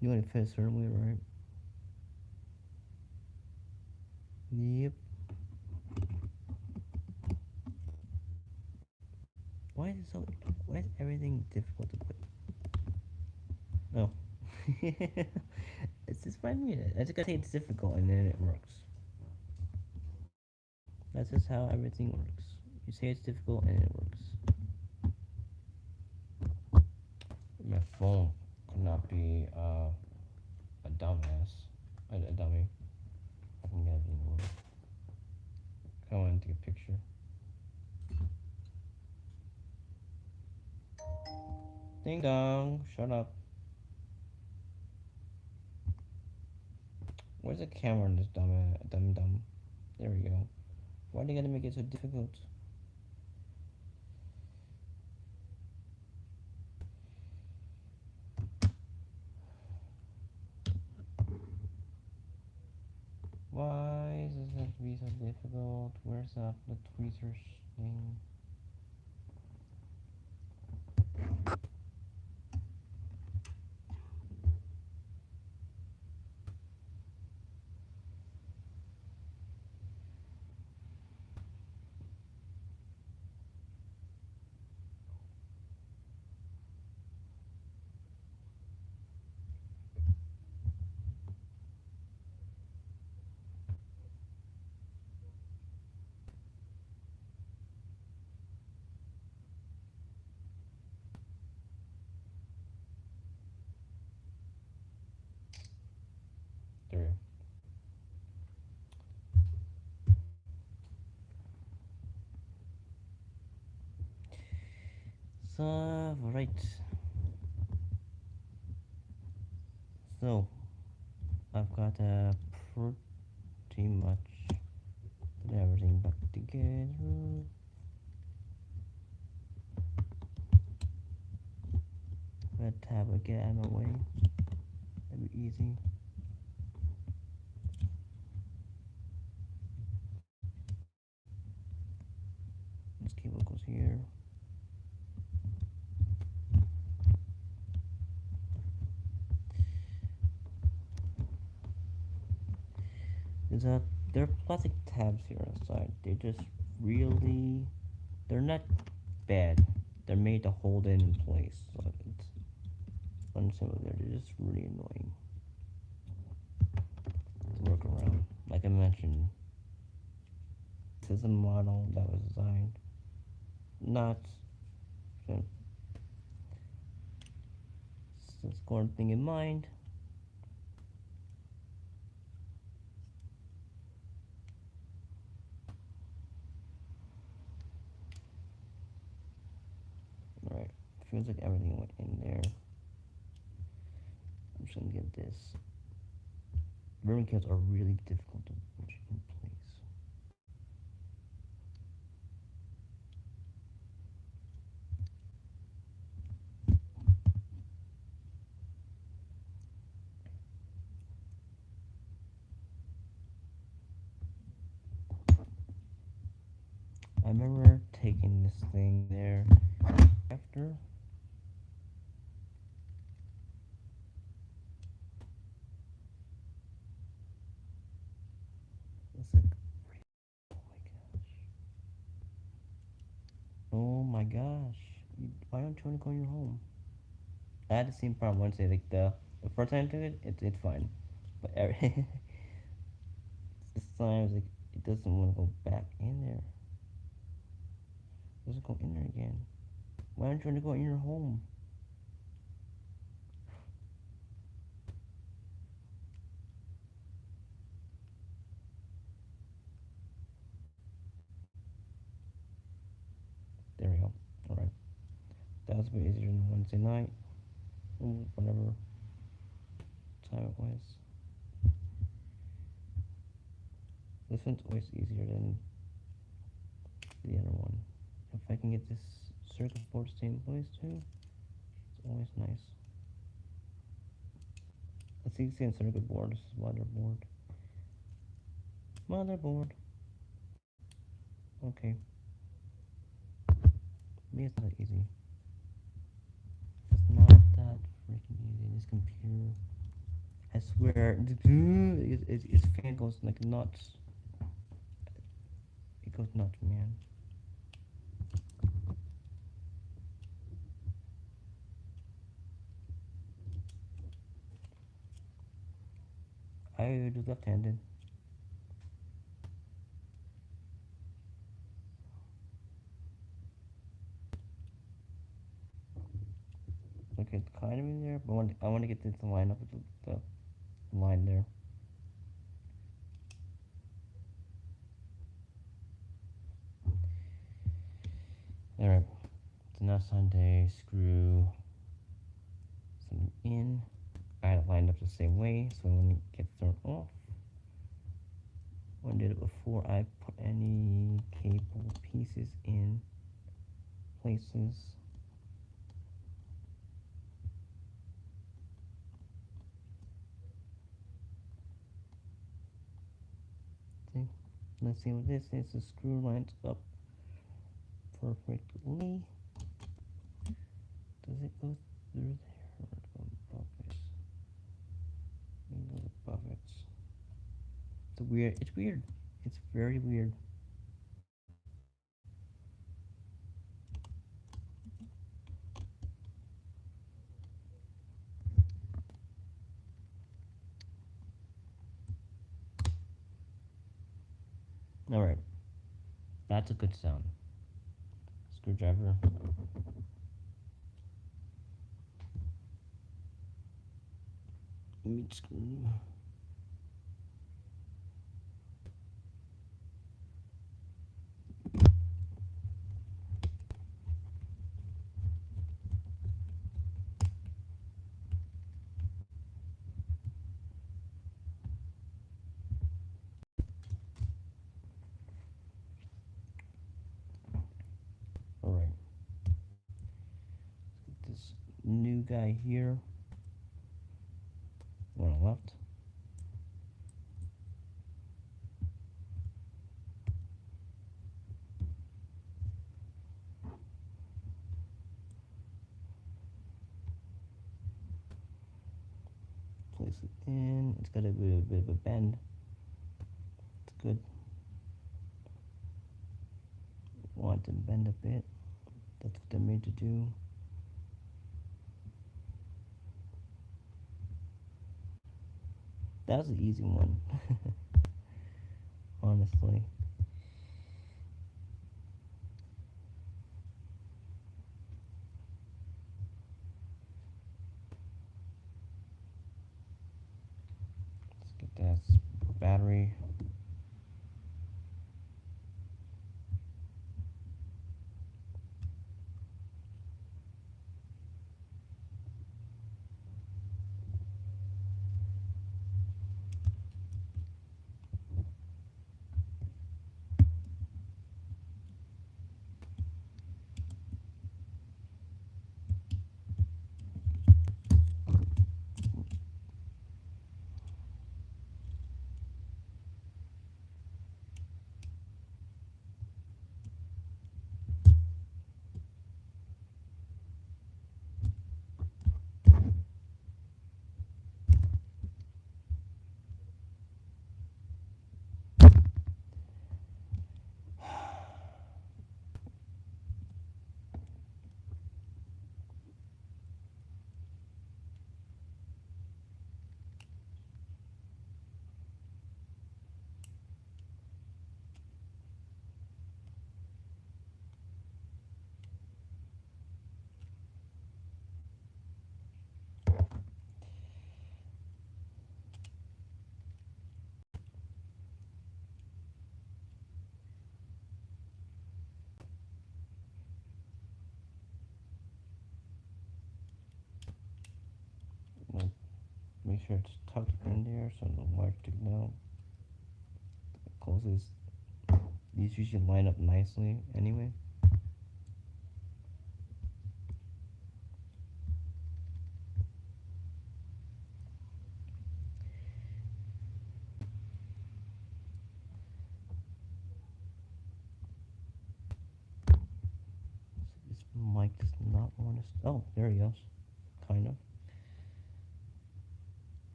You want to fit a certain way, right? Yep. Why is it so, why is everything difficult to put? Oh. It's just by me. I just gotta say it's difficult and then it works. That's just how everything works. You say it's difficult and it works. My phone could not be a dumbass. A dummy. I can get it anymore. I want to take a picture. Ding dong. Shut up. Where's the camera on this dumb? There we go. Why do you gotta make it so difficult? Why does this have to be so difficult? Where's the tweezers thing? There. So, right. So, I've got pretty much put everything back together. That tablet get out of my way. That'd be easy. This cable goes here. There's there are plastic tabs here on the side. They just really, they're not bad. They're made to hold it in place. So it's unsimilar. They're just really annoying to work around. Like I mentioned, this is a model that was designed not so score thing in mind. Alright, feels like everything went in there. I'm just gonna get this. Ribbon cables are really difficult to put in place. I remember taking this thing there after. It's like, oh my gosh. my gosh. Why don't you want to go in your home? I had the same problem once. Like the first time I took it, it's fine. But this time like it doesn't want to go back in there. It doesn't go in there again. Why don't you want to go in your home? There we go. Alright. That was a bit easier than Wednesday night. Whatever time it was. This one's always easier than the other one. If I can get this circuit board to stay in place too, it's always nice. Let's see, on circuit board. This is motherboard. Motherboard. Okay. Maybe it's not that easy. It's not that freaking easy. This computer, I swear, its fan goes like nuts. It goes nuts, man. I do left-handed. Okay, it's kind of in there, but I want to get this to line up with the line there. Alright, so now Sunday, screw something in. I had it lined up the same way, so when it gets thrown off, when I did it before I put any cable pieces in places. See, let's see what this is. The screw lines up perfectly. Does it go through there or above it? It goes above it. It's weird. It's weird. It's very weird. Alright. That's a good sound. Screwdriver. Meat screw. Alright. This new guy here. One on the left. Place it in. It's got a bit of a bend. It's good. Want to bend a bit. That's what they're made to do. That was an easy one. Honestly. Let's get that battery. sure it's tucked in there so the wire sticking out. Closes. These usually line up nicely anyway. So this mic does not want to. Oh, there he goes. Kind of.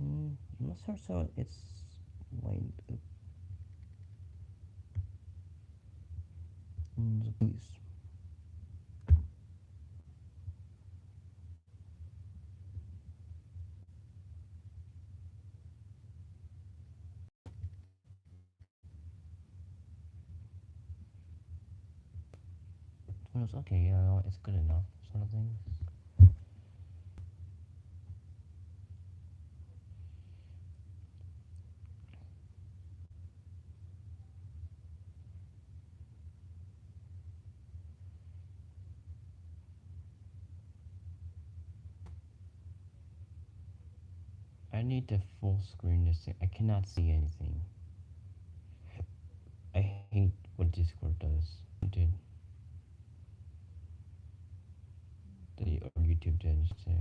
I'm not sure so it's lined up. Please. Okay, yeah, no, it's good enough, sort of thing. I need to full screen this thing. I cannot see anything. I hate what Discord does. Did or YouTube did, I should say.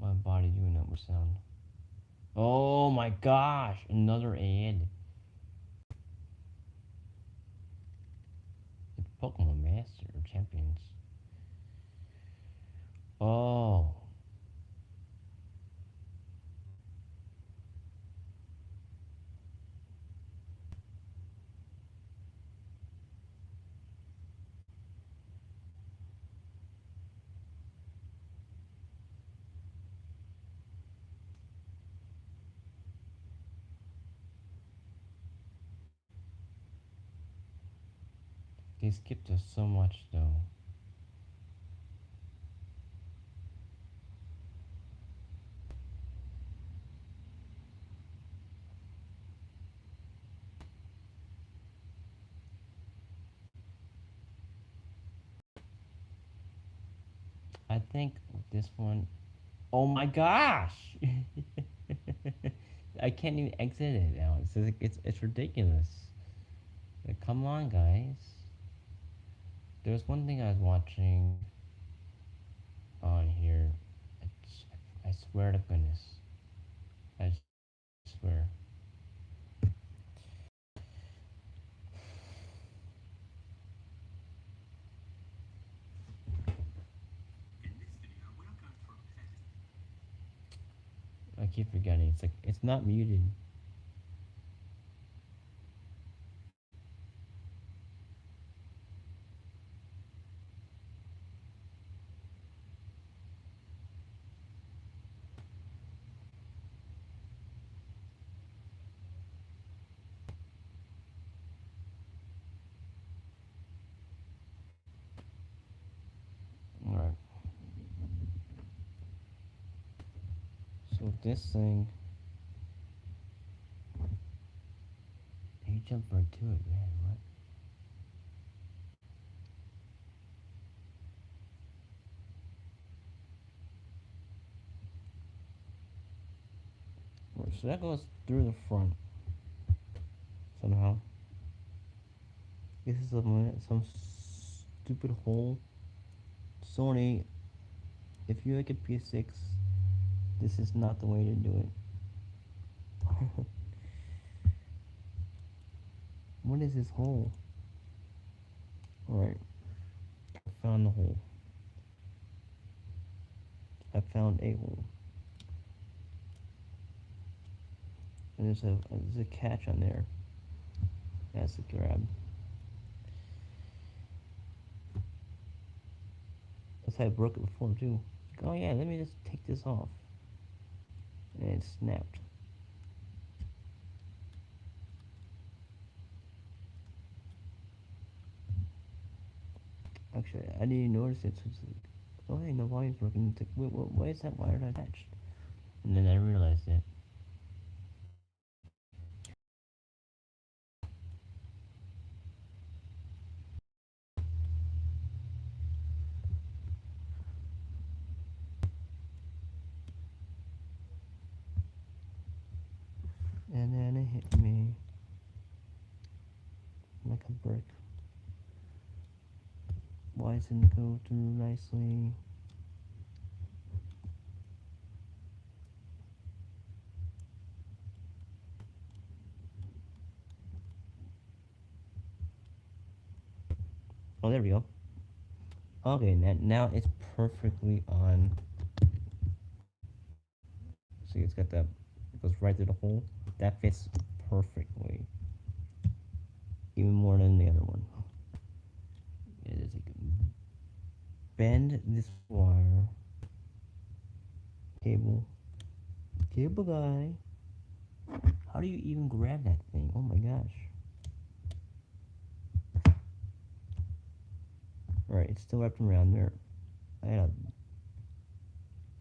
My body doing that with sound. Oh my gosh, another ad. It's Pokemon Master Champions. Oh, they skipped us so much though. I think this one. Oh my gosh! I can't even exit it, Alex. It's ridiculous. Like, come on, guys. There's one thing I was watching on here. It's, I swear to goodness. I swear. I keep forgetting. It's like it's not muted. All right. So this thing, he jumped right to it, man. What? Right, so that goes through the front somehow. This is some stupid hole. Sony, if you like a PS6, this is not the way to do it. What is this hole? Alright, I found the hole. I found a hole. And there's a catch on there. That's a grab. That's how I broke it before too. Like, oh yeah, let me just take this off. And it snapped. Actually, I didn't even notice it. So it's like, oh hey, the wire's broken. It's like, wait, why is that wire attached? And then I realized it. And then it hit me like a brick. Why doesn't it go through nicely? Oh, there we go. Okay, now it's perfectly on. See, it's got that. It goes right through the hole. That fits perfectly. Even more than the other one. It is like bend this wire. Cable. Cable guy. How do you even grab that thing? Oh my gosh. Alright, it's still wrapped around there. I gotta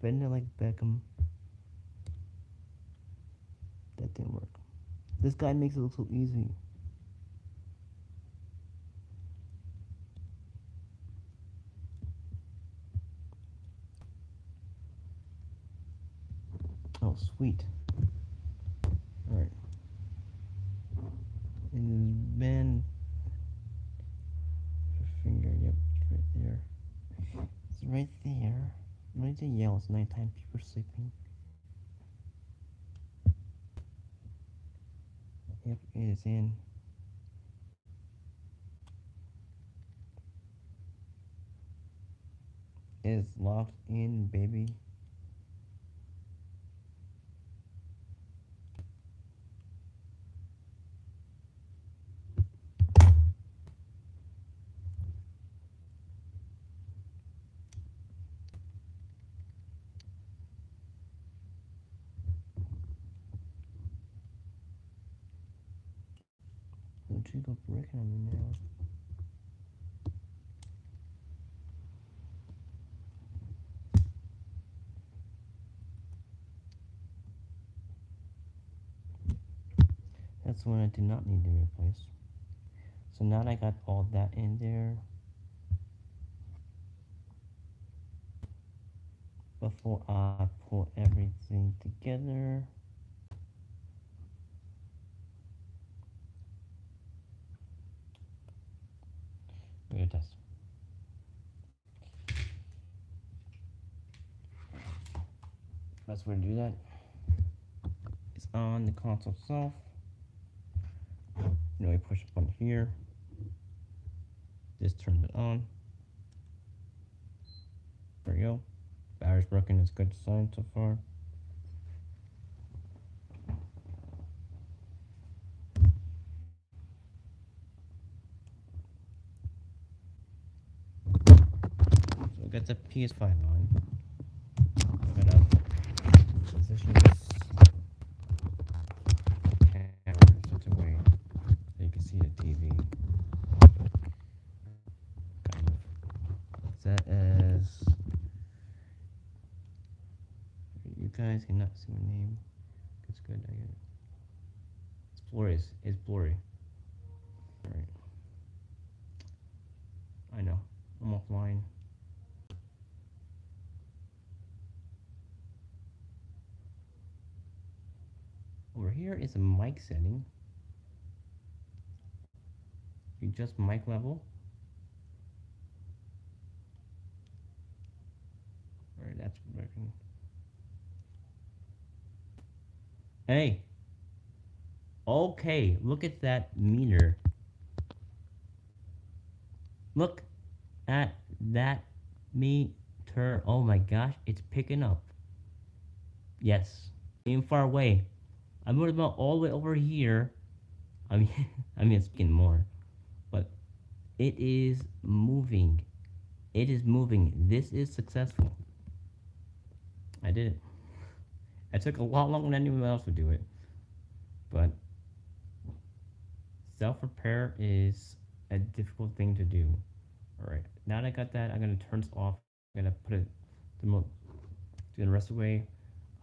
bend it like Beckham. That didn't work. This guy makes it look so easy. Oh, sweet. Alright. And bend. Finger, yep, it's right there. It's right there. When it's yellow, it's nighttime, people are sleeping. Yep, it is in. It is locked in, baby. Don't you go breaking on me now. That's the one I did not need to replace. So now that I got all that in there, before I pull everything together, we're gonna test. Best way to do that is on the console itself. You know, we push a button here. This turns it on. There we go. Battery's broken, it's good sign so far. So we got the PS5 on. I'm gonna position this camera in such a way that you can see the TV. Kind of. Set as. You guys cannot see my name. It's good, I get it. It's blurry. It's blurry. Alright. I know. I'm offline. Over here is a mic setting. You adjust mic level. Alright, that's working. Hey! Okay, look at that meter. Look at that meter. Oh my gosh, it's picking up. Yes. Even far away. I moved about all the way over here. I mean, it's picking more. But it is moving. It is moving. This is successful. I did it. It took a lot longer than anyone else would do it. But self-repair is a difficult thing to do. Alright, now that I got that, I'm going to turn this off. I'm going to put it do the rest of the way.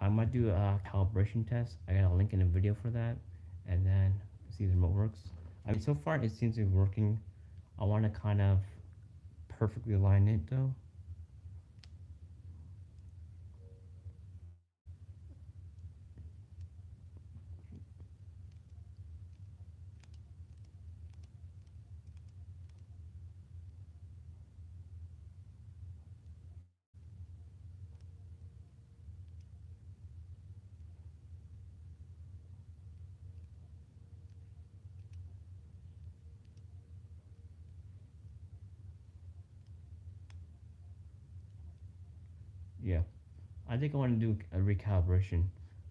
I'm going to do a calibration test. I got a link in the video for that. And then see if the remote works. I mean, so far it seems to be working. I want to kind of perfectly align it though. yeah, I think I want to do a recalibration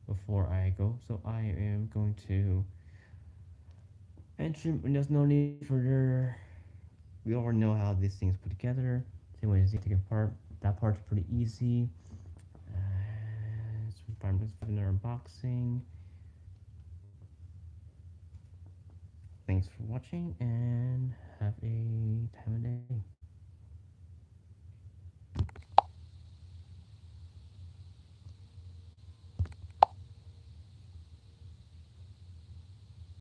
before I go. So I am going to mention there's no need for further. We already know how these things put together. Same way as the take apart. That part's pretty easy. So I'm just putting our unboxing. Thanks for watching and have a time of day.